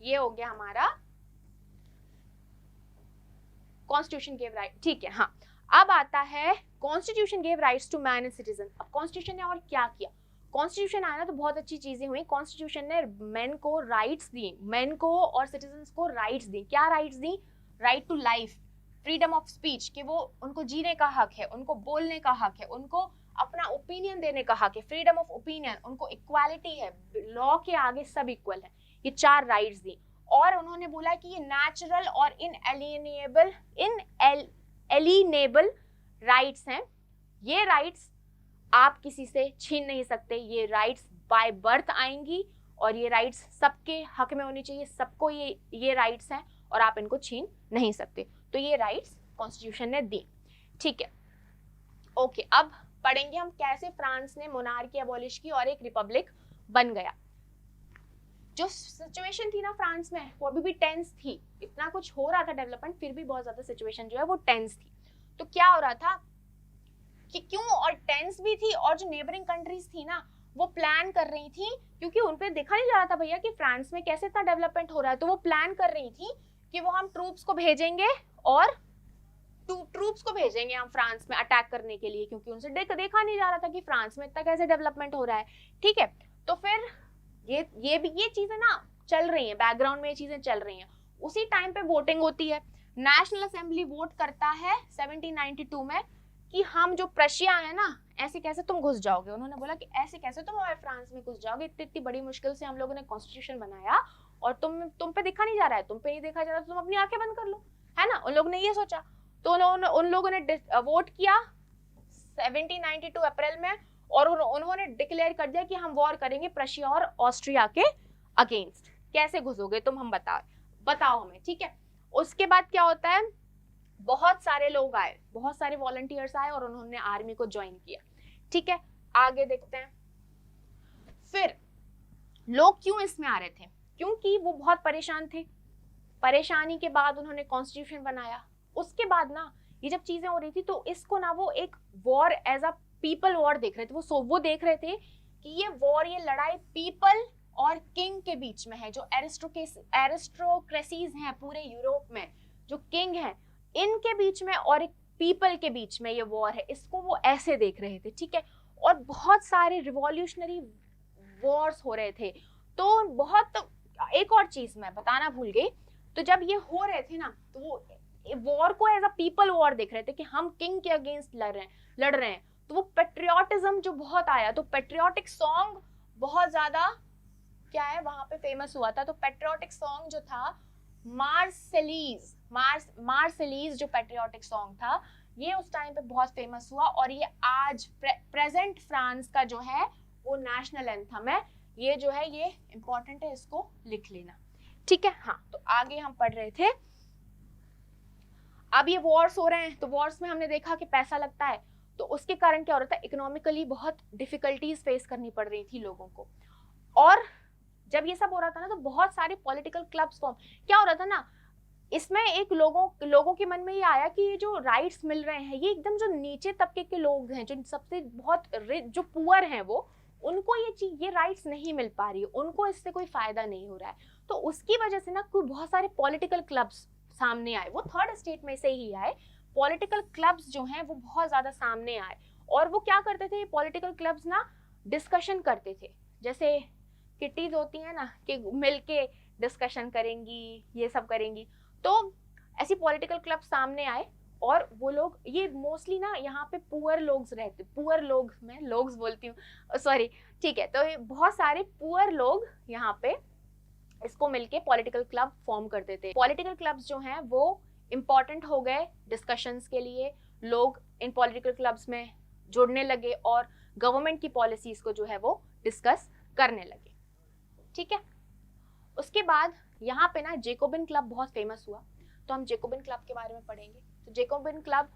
ये हो गया हमारा कॉन्स्टिट्यूशन गेव राइट, ठीक है। हाँ, अब आता है constitution gave rights to man and citizen. अब कॉन्स्टिट्यूशन ने और क्या किया, कॉन्स्टिट्यूशन आया ना तो बहुत अच्छी चीजें हुई। कॉन्स्टिट्यूशन ने मेन को राइट्स दी, मेन को और सिटीजन्स को राइट्स दी। क्या राइट्स दी, right to life, freedom of speech, कि वो उनको जीने का हक है, उनको बोलने का हक है, उनको अपना ओपिनियन देने का हक है, फ्रीडम ऑफ ओपिनियन, उनको इक्वालिटी है, लॉ के आगे सब इक्वल है, ये 4 राइट्स दी। और उन्होंने बोला कि ये नेचुरल और इनएलिनेबल राइट्स हैं, ये राइट्स आप किसी से छीन नहीं सकते, ये राइट्स बाय बर्थ आएंगी और ये राइट्स सबके हक में होनी चाहिए, सबको ये राइट्स हैं और आप इनको छीन नहीं सकते। तो ये राइट्स कॉन्स्टिट्यूशन ने दी, ठीक है। ओके, अब पढ़ेंगे हम कैसे फ्रांस ने मोनार्की अबॉलिश की और एक रिपब्लिक बन गया। जो सिचुएशन थी ना फ्रांस में, वो अभी भी टेंस थी, इतना कुछ हो रहा था डेवलपमेंट, फिर भी बहुत ज्यादा सिचुएशन जो है वो टेंस थी। तो क्या हो रहा था कि क्यों, और टेंस भी थी, और जो नेबरिंग कंट्रीज थी ना वो प्लान कर रही थी, क्योंकि उन पे देखा नहीं जा रहा था भैया कि फ्रांस में कैसे इतना डेवलपमेंट हो रहा है, तो वो प्लान कर रही थी कि वो हम ट्रूप्स को भेजेंगे और ट्रूप्स को भेजेंगे हम फ्रांस में अटैक करने के लिए, क्योंकि उनसे देखा नहीं जा रहा था कि फ्रांस में इतना कैसे डेवलपमेंट हो रहा है, ठीक है। तो फिर ये चीजें ना चल रही हैं, बैकग्राउंड में ये चीजें चल रही हैं। उसी टाइम पे वोटिंग होती है, नेशनल असेंबली वोट करता है 1792 में कि हम जो प्रशिया है ना, ऐसे कैसे तुम घुस जाओगे। उन्होंने बोला कि ऐसे कैसे तुम हमारे फ्रांस में घुस जाओगे, इतनी बड़ी मुश्किल से हम लोगों ने कॉन्स्टिट्यूशन बनाया और तुम पे देखा नहीं जा रहा है, तुम पे नहीं देखा जा रहा, तो तुम अपनी आंखें बंद कर लो, है ना। उन लोगों ने ये सोचा, तो उन लोगों ने वोट किया 1792 अप्रैल में, और उन्होंने डिक्लेयर कर दिया कि हम वॉर करेंगे प्रशिया और ऑस्ट्रिया के अगेंस्ट। कैसे घुसोगे तुम, हम बताओ हमें, ठीक है। उसके बाद क्या होता है, बहुत सारे लोग आए, बहुत सारे वॉलंटियर्स आए और उन्होंने आर्मी को ज्वाइन किया, ठीक है। आगे देखते हैं, फिर लोग क्यों इसमें आ रहे थे, क्योंकि वो बहुत परेशान थे। परेशानी के बाद उन्होंने कॉन्स्टिट्यूशन बनाया। उसके बाद ना ये जब चीजें हो रही थी तो इसको ना वो एक war as a people war देख रहे थे। वो देख रहे थे कि ये वॉर, ये लड़ाई पीपल और किंग के बीच में है, जो एरिस्टोक्रेसीज हैं पूरे यूरोप में, जो किंग हैं इनके बीच में और एक पीपल के बीच में ये वॉर है, इसको वो ऐसे देख रहे थे, ठीक है। और बहुत सारे रिवॉल्यूशनरी वॉर्स हो रहे थे। तो बहुत, एक और चीज मैं बताना भूल गई, तो जब ये हो रहे थे ना तो वो वॉर को एज अ पीपल वॉर देख रहे थे कि हम किंग के अगेंस्ट लड़ रहे हैं। तो वो पेट्रियोटिज्म जो बहुत आया, तो पेट्रियोटिक सॉन्ग बहुत ज्यादा क्या है वहां पे फेमस हुआ था। तो पेट्रियोटिक सॉन्ग जो था मार्सेलीज जो पेट्रियोटिक सॉन्ग था, ये उस टाइम पे बहुत फेमस हुआ, और ये आज प्रेजेंट फ्रांस का जो है वो नेशनल एंथम है। ये जो है ये इंपॉर्टेंट है, इसको लिख लेना, ठीक है। हाँ, तो आगे हम पढ़ रहे थे, अब ये वॉर्स हो रहे हैं, तो वॉर्स में हमने देखा कि पैसा लगता है, तो उसके कारण क्या हो रहा था, इकोनॉमिकली बहुत डिफिकल्टीज फेस करनी पड़ रही थी लोगों को। और जब ये सब हो रहा था ना तो बहुत सारे पॉलिटिकल क्लब्स फॉर्म, क्या हो रहा था ना, इसमें एक लोगों के मन में ये आया कि ये जो राइट्स मिल रहे हैं, ये एकदम जो नीचे तबके के लोग हैं, जो सबसे बहुत जो पुअर हैं, वो उनको ये राइट्स नहीं मिल पा रही है, उनको इससे कोई फायदा नहीं हो रहा है। तो उसकी वजह से ना कोई बहुत सारे पॉलिटिकल क्लब्स सामने आए, वो थर्ड स्टेट में से ही आए। पॉलिटिकल क्लब्स जो हैं वो बहुत ज्यादा सामने आए, और वो क्या करते थे, ये पॉलिटिकल क्लब्स ना डिस्कशन करते थे, जैसे किटीज होती है ना कि मिलके डिस्कशन करेंगी, ये सब करेंगी। तो ऐसी पॉलिटिकल क्लब सामने आए, और वो लोग, ये मोस्टली ना यहाँ पे पुअर लोग रहते, पुअर लोग, मैं लोग्स बोलती हूँ सॉरी, ठीक है। तो ये बहुत सारे पुअर लोग यहाँ पे इसको मिलके पॉलिटिकल क्लब फॉर्म करते थे। पॉलिटिकल क्लब्स जो हैं वो इम्पॉर्टेंट हो गए डिस्कशंस के लिए, लोग इन पॉलिटिकल क्लब्स में जुड़ने लगे और गवर्नमेंट की पॉलिसीज को जो है वो डिस्कस करने लगे, ठीक है। उसके बाद यहाँ पे ना जेकोबिन क्लब बहुत फेमस हुआ, तो हम जेकोबिन क्लब के बारे में पढ़ेंगे। तो जेकोबिन क्लब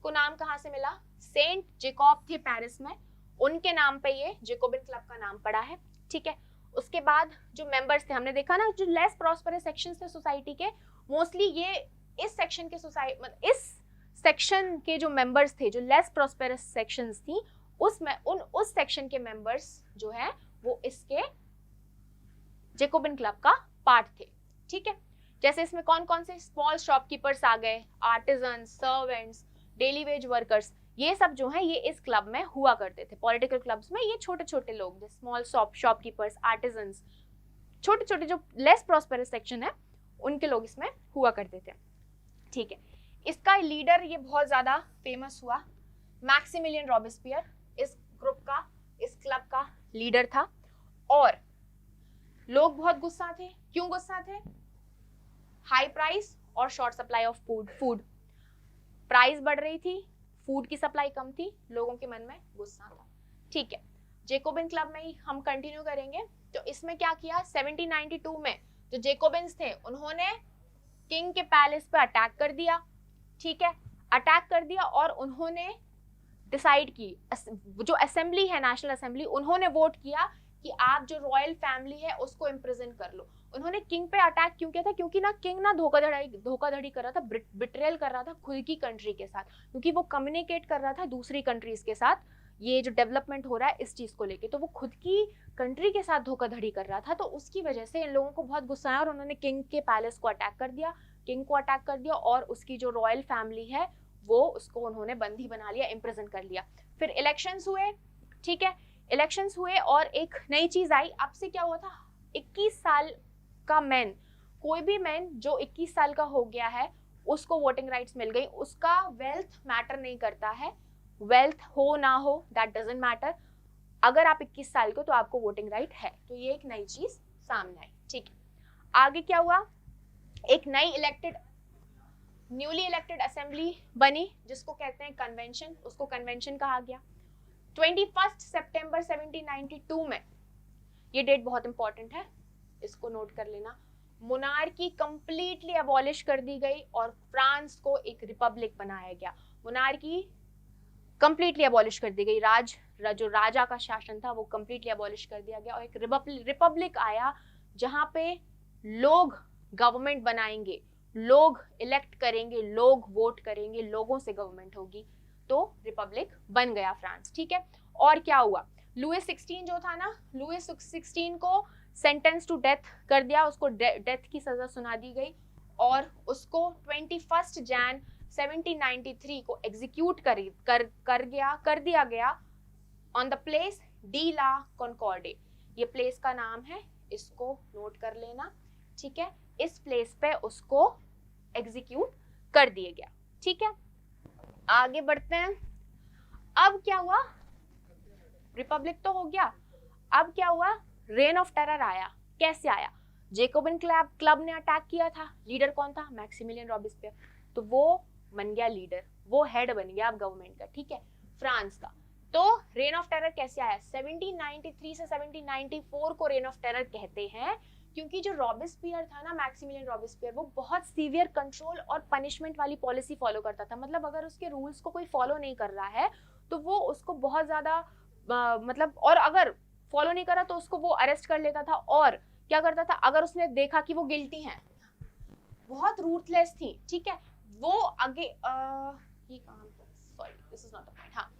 को नाम कहाँ से मिला? सेंट जेकॉब थे पेरिस में, उनके नाम पे ये जेकोबिन क्लब का नाम पड़ा है, ठीक है। उसके बाद जो मेंबर्स थे, हमने देखा ना जो लेस प्रॉस्परस सेक्शंस थे सोसाइटी के, मोस्टली ये इस सेक्शन के इस सेक्शन के जो मेंबर्स थे, जो लेस प्रॉस्परस सेक्शंस थी, उस सेक्शन के मेंबर्स जो है वो इसके जेकोबिन क्लब का पार्ट थे, ठीक है। जैसे इसमें कौन कौन से स्मॉल शॉपकीपर्स आ गए, artisan, servants, daily wage workers, ये सब जो है ये इस क्लब में हुआ करते थे। पॉलिटिकल क्लब्स में ये छोटे छोटे लोग, जो स्मॉल शॉपकीपर्स, आर्टिजन्स, छोटे छोटे जो लेस प्रॉस्परस सेक्शन है उनके लोग इसमें हुआ करते थे, ठीक है। इसका लीडर ये बहुत ज्यादा फेमस हुआ, मैक्सिमिलियन रॉबेस्पियर इस ग्रुप का, इस क्लब का लीडर था। और लोग बहुत गुस्सा थे। क्यों गुस्सा थे? हाई प्राइस और short supply of food. Price बढ़ रही थी, फूड की सप्लाई कम थी, लोगों के मन में गुस्सा था, ठीक है। जेकोबिन क्लब में ही हम कंटिन्यू करेंगे। तो इसमें क्या किया, 1792 में जो जेकोबिन्स थे उन्होंने किंग के पैलेस पे अटैक कर दिया, ठीक है। अटैक कर दिया और उन्होंने डिसाइड की, जो असेंबली है, नेशनल असेंबली, उन्होंने वोट किया कि आप जो रॉयल फैमिली है उसको इम्प्रिजन कर लो। उन्होंने किंग पे अटैक क्यों किया था? क्योंकि ना किंग ना धोखाधड़ी कर रहा था, बिट्रेयल कर रहा था खुद की कंट्री के साथ, क्योंकि वो कम्युनिकेट कर रहा था दूसरी कंट्रीज के साथ, ये जो डेवलपमेंट हो रहा है इस चीज को लेके, तो वो खुद की कंट्री के साथ धोखाधड़ी कर रहा था। तो उसकी वजह से इन लोगों को बहुत गुस्सा आया और उन्होंने किंग के पैलेस को अटैक कर दिया, किंग को अटैक कर दिया, और उसकी जो रॉयल फैमिली है वो उसको उन्होंने बंदी बना लिया, इम्प्रिजन कर लिया। फिर इलेक्शंस हुए, ठीक है। इलेक्शंस हुए और एक नई चीज आई। अब से क्या हुआ था, 21 साल का मैन, कोई भी मैन जो 21 साल का हो गया है उसको वोटिंग राइट्स मिल गई। उसका वेल्थ मैटर नहीं करता है, वेल्थ हो ना हो दैट डजंट मैटर, अगर आप 21 साल के हो तो आपको वोटिंग राइट है। तो ये एक नई चीज सामने आई, ठीक है। आगे क्या हुआ, एक नई न्यूली इलेक्टेड असेंबली बनी जिसको कहते हैं कन्वेंशन, उसको कन्वेंशन कहा गया। 21 सितंबर 1792 में, ये डेट बहुत इंपॉर्टेंट है, इसको नोट कर लेना, मोनार्की कंप्लीटली अबॉलिश कर दी गई और फ्रांस को एक रिपब्लिक बनाया गया। मोनार्की कंप्लीटली अबॉलिश कर दी गई, जो राजा का शासन था वो कंप्लीटली अबॉलिश कर दिया गया और एक रिपब्लिक आया जहां पे लोग गवर्नमेंट बनाएंगे, लोग इलेक्ट करेंगे, लोग वोट करेंगे, लोगों से गवर्नमेंट होगी, तो रिपब्लिक बन गया फ्रांस, ठीक है। और क्या हुआ, लुइस 16 जो था ना, लुइस 16 को सेंटेंस टू डेथ कर दिया, उसको डेथ की सजा सुना दी गई और उसको 21 जैन 1793 को एग्जीक्यूट कर दिया गया ऑन द प्लेस डी ला कॉन्कॉर्डे। ये प्लेस का नाम है, इसको नोट कर लेना, ठीक है। इस प्लेस पे उसको एग्जीक्यूट कर दिया गया, ठीक है। आगे बढ़ते हैं। अब क्या हुआ, रिपब्लिक तो हो गया, अब क्या हुआ, रेन ऑफ टेरर आया। कैसे आया, जेकोबिन क्लब ने अटैक किया था, लीडर कौन था, मैक्सिमिलियन रॉबेस्पियर, तो वो बन गया लीडर, वो हेड बन गया अब गवर्नमेंट का, ठीक है, फ्रांस का। तो रेन ऑफ टेरर कैसे आया, 1793 से 1794 को रेन ऑफ टेरर कहते हैं क्योंकि जो रॉबेस्पियर था ना, मैक्सिमिलियन रॉबेस्पियर, वो बहुत सीवियर कंट्रोल और पनिशमेंट वाली पॉलिसी फॉलो करता था। मतलब अगर उसके रूल्स को कोई फॉलो नहीं कर रहा है तो वो उसको बहुत ज्यादा मतलब, और अगर फॉलो नहीं करा तो उसको वो अरेस्ट कर लेता था, और क्या करता था, अगर उसने देखा कि वो गिल्टी है, बहुत रूथलेस थी, ठीक है। वो आगे ये काम, sorry this is not the point, हाँ,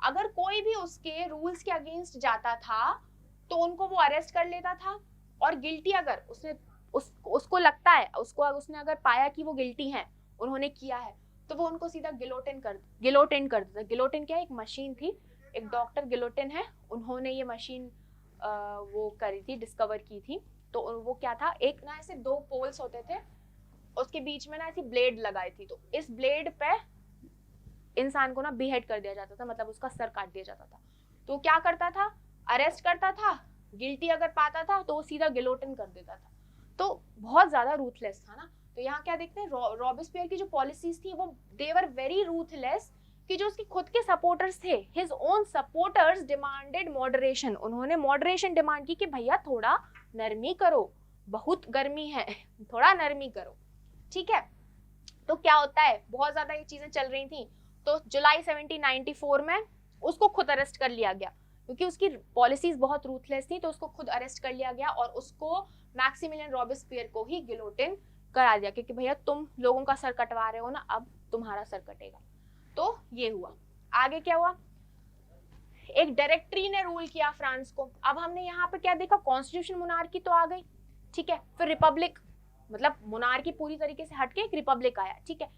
अगर कोई भी उसके रूल्स के अगेंस्ट जाता था तो उनको वो अरेस्ट कर लेता था, और गिल्टी अगर उसको लगता है, उसने अगर पाया कि वो गिल्टी है, उन्होंने किया है, तो वो उनको सीधा गिलोटिन कर देता। गिलोटिन क्या है, एक मशीन थी, एक डॉक्टर गिलोटिन है, उन्होंने ये मशीन वो करी थी, डिस्कवर की थी। तो वो क्या था, एक ना ऐसे 2 पोल्स होते थे, उसके बीच में ना ऐसी ब्लेड लगाई थी, तो इस ब्लेड पे इंसान को ना बीहेड कर दिया जाता था, मतलब उसका सर काट दिया जाता था। तो क्या करता था, अरेस्ट करता था, गिल्टी अगर पाता था तो वो सीधा गिलोटिन कर देता था। तो बहुत ज्यादा रूथलेस था ना। तो यहाँ क्या देखते हैं, रॉबेस्पियर की जो पॉलिसीज थी वो दे वर वेरी रूथलेस, कि जो उसके खुद के सपोर्टर्स थे, his own supporters demanded moderation, उन्होंने मॉडरेशन डिमांड की कि भैया थोड़ा नरमी करो, बहुत गर्मी है, थोड़ा नरमी करो, ठीक है। तो क्या होता है, बहुत ज्यादा ये चीजें चल रही थी, तो जुलाई 1794 में उसको खुद अरेस्ट कर लिया गया, क्योंकि उसकी पॉलिसीज बहुत रूथलेस थी, तो उसको खुद अरेस्ट कर लिया गया और उसको मैक्सिमिलियन रॉबेस्पियर को ही गिलोटिन करा दिया, क्योंकि भैया तुम लोगों का सर कटवा रहे हो ना, अब तुम्हारा सर कटेगा। तो ये हुआ। आगे क्या हुआ, एक डायरेक्टरी ने रूल किया फ्रांस को। अब हमने यहाँ पे क्या देखा, कॉन्स्टिट्यूशन मोनार्की तो आ गई, ठीक है, फिर रिपब्लिक, मतलब मोनार्की पूरी तरीके से हटके एक रिपब्लिक आया, ठीक है।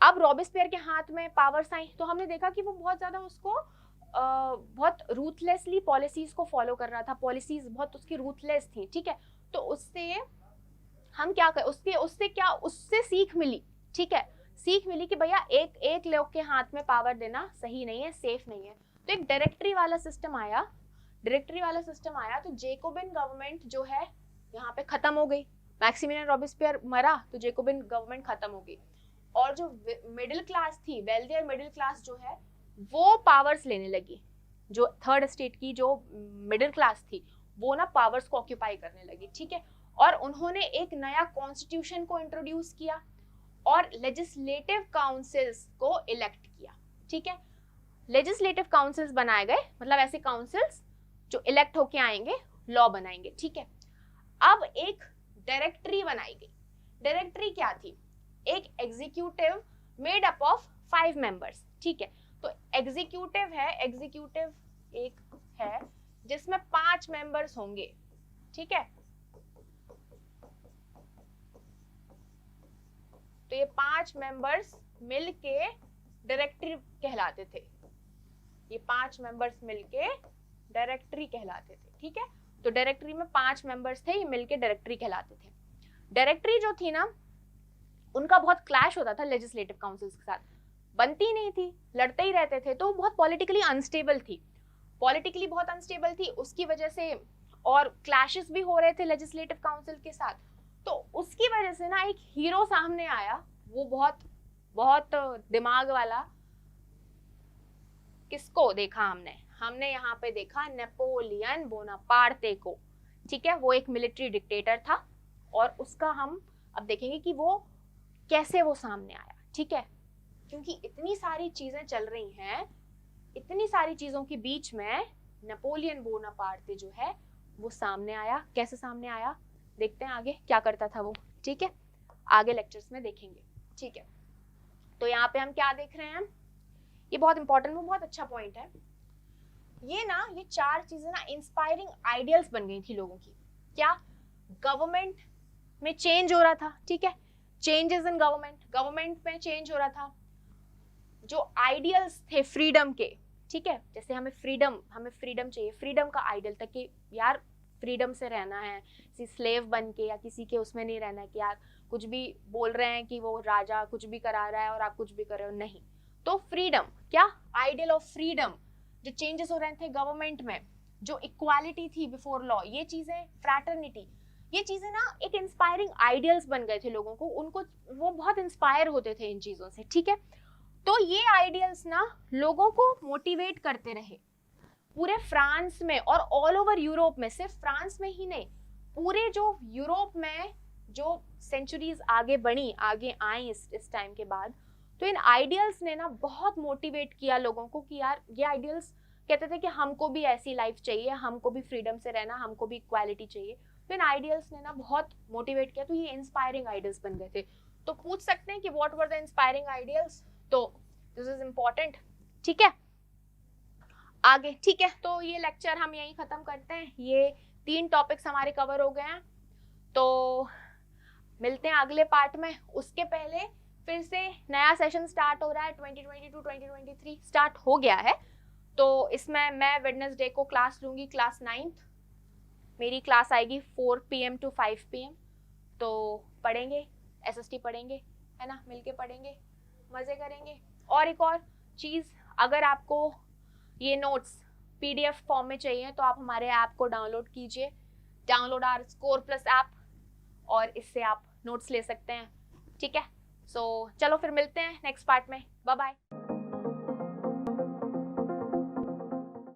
अब रॉबेस्पियर के हाथ में पावर्स आई, तो हमने देखा कि वो बहुत ज्यादा उसको बहुत रूथलेसली पॉलिसीज को फॉलो कर रहा था, पॉलिसीज बहुत उसकी रूथलेस थी, ठीक है। तो उससे हम क्या कर, उससे सीख मिली, ठीक है, सीख मिली कि भैया एक लोग के हाथ में पावर देना सही नहीं है, सेफ नहीं है। तो एक डायरेक्टरी वाला सिस्टम आया, तो जेकोबिन गवर्नमेंट जो है यहाँ पे खत्म हो गई। मैक्सिमिलियन रॉबेस्पियर मरा तो जेकोबिन गवर्नमेंट खत्म हो गई, और जो मिडिल क्लास थी, वेल्दियर मिडिल क्लास जो है, वो पावर्स लेने लगी। जो थर्ड स्टेट की जो मिडिल क्लास थी, वो ना पावर्स को ऑक्यूपाई करने लगी, ठीक है। और उन्होंने एक नया कॉन्स्टिट्यूशन को इंट्रोड्यूस किया और लेजिस्लेटिव काउंसिल्स को इलेक्ट किया, ठीक है। लेजिस्लेटिव काउंसिल्स बनाए गए, मतलब ऐसे काउंसिल्स जो इलेक्ट होके आएंगे, लॉ बनाएंगे, ठीक है। अब एक डायरेक्टरी बनाई गई। डायरेक्टरी क्या थी, एक executive made up of 5 members, ठीक है। तो एग्जीक्यूटिव एक है जिसमें 5 मेंबर्स होंगे, ठीक है। तो ये 5 मेंबर्स मिलके डायरेक्टरी कहलाते थे, ये 5 मेंबर्स मिलके डायरेक्टरी कहलाते थे, ठीक है। तो डायरेक्टरी में 5 मेंबर्स थे, ये मिलके डायरेक्टरी कहलाते थे। डायरेक्टरी जो थी ना, उनका बहुत क्लैश होता था लेजिस्लेटिव काउंसिल्स के साथ, बनती नहीं थी, लड़ते ही रहते थे, तो बहुत पॉलिटिकली अनस्टेबल थी, उसकी वजह से, और क्लैशेस भी हो रहे थे लेजिस्लेटिव काउंसिल के साथ। तो उसकी वजह से ना एक हीरो सामने आया, वो बहुत बहुत दिमाग वाला। किसको देखा हमने यहाँ पे देखा नेपोलियन बोनापार्टे को, ठीक है। वो एक मिलिट्री डिक्टेटर था, और उसका हम अब देखेंगे कि वो कैसे वो सामने आया, ठीक है। क्योंकि इतनी सारी चीजें चल रही हैं, इतनी सारी चीजों के बीच में नेपोलियन बोनापार्टे जो है वो सामने आया। कैसे सामने आया, देखते हैं आगे क्या करता था वो, ठीक है, आगे लेक्चर्स में देखेंगे, ठीक है। तो यहाँ पे हम क्या देख रहे हैं, ये बहुत इंपॉर्टेंट, वो बहुत अच्छा पॉइंट है। ये 4 चीजें ना इंस्पायरिंग आइडियल्स बन गई थी लोगों की। क्या, गवर्नमेंट में चेंज हो रहा था, ठीक है, चेंजेस इन गवर्नमेंट में चेंज हो रहा था। जो आइडियल्स थे फ्रीडम के, ठीक है, जैसे हमें फ्रीडम चाहिए, फ्रीडम का आइडियल था कि यार फ्रीडम से रहना है, किसी स्लेव बन के या किसी के उसमें नहीं रहना है कि यार कुछ भी बोल रहे हैं कि वो राजा कुछ भी करा रहा है और आप कुछ भी कर रहे हो, नहीं। तो फ्रीडम, क्या, आइडियल ऑफ फ्रीडम। जो चेंजेस हो रहे थे गवर्नमेंट में, जो इक्वालिटी थी बिफोर लॉ, ये चीजें, फ्रैटर्निटी, ये चीजें ना एक इंस्पायरिंग आइडियल्स बन गए थे लोगों को, उनको वो बहुत इंस्पायर होते थे इन चीजों से, ठीक है। तो ये आइडियल्स ना लोगों को मोटिवेट करते रहे पूरे फ्रांस में और ऑल ओवर यूरोप में, सिर्फ फ्रांस में ही नहीं, पूरे जो यूरोप में जो सेंचुरीज आगे बढ़ी, आगे आई इस टाइम के बाद, तो इन आइडियल्स ने ना बहुत मोटिवेट किया लोगों को कि यार ये आइडियल्स कहते थे कि हमको भी ऐसी लाइफ चाहिए, हमको भी फ्रीडम से रहना, हमको भी इक्वालिटी चाहिए। तो इन आइडियल्स ने ना बहुत मोटिवेट किया, तो ये इंस्पायरिंग आइडियल्स बन गए थे। तो पूछ सकते हैं कि what were the inspiring ideals, तो दिस इज इम्पोर्टेंट, ठीक है। आगे, ठीक है, तो ये लेक्चर हम यहीं खत्म करते हैं, ये 3 टॉपिक्स हमारे कवर हो गए हैं। तो मिलते हैं अगले पार्ट में। उसके पहले फिर से नया सेशन स्टार्ट हो रहा है, 2022-2023 स्टार्ट हो गया है। तो इसमें मैं वेडनेसडे को क्लास लूंगी, क्लास 9th, मेरी क्लास आएगी 4 PM to 5 PM। तो पढ़ेंगे, SST पढ़ेंगे, है ना, मिलके पढ़ेंगे, मजे करेंगे। और एक और चीज़, अगर आपको ये नोट्स PDF फॉर्म में चाहिए तो आप हमारे ऐप को डाउनलोड कीजिए, download our score plus app, और इससे आप नोट्स ले सकते हैं, ठीक है। सो चलो फिर मिलते हैं नेक्स्ट पार्ट में, बाय बाय।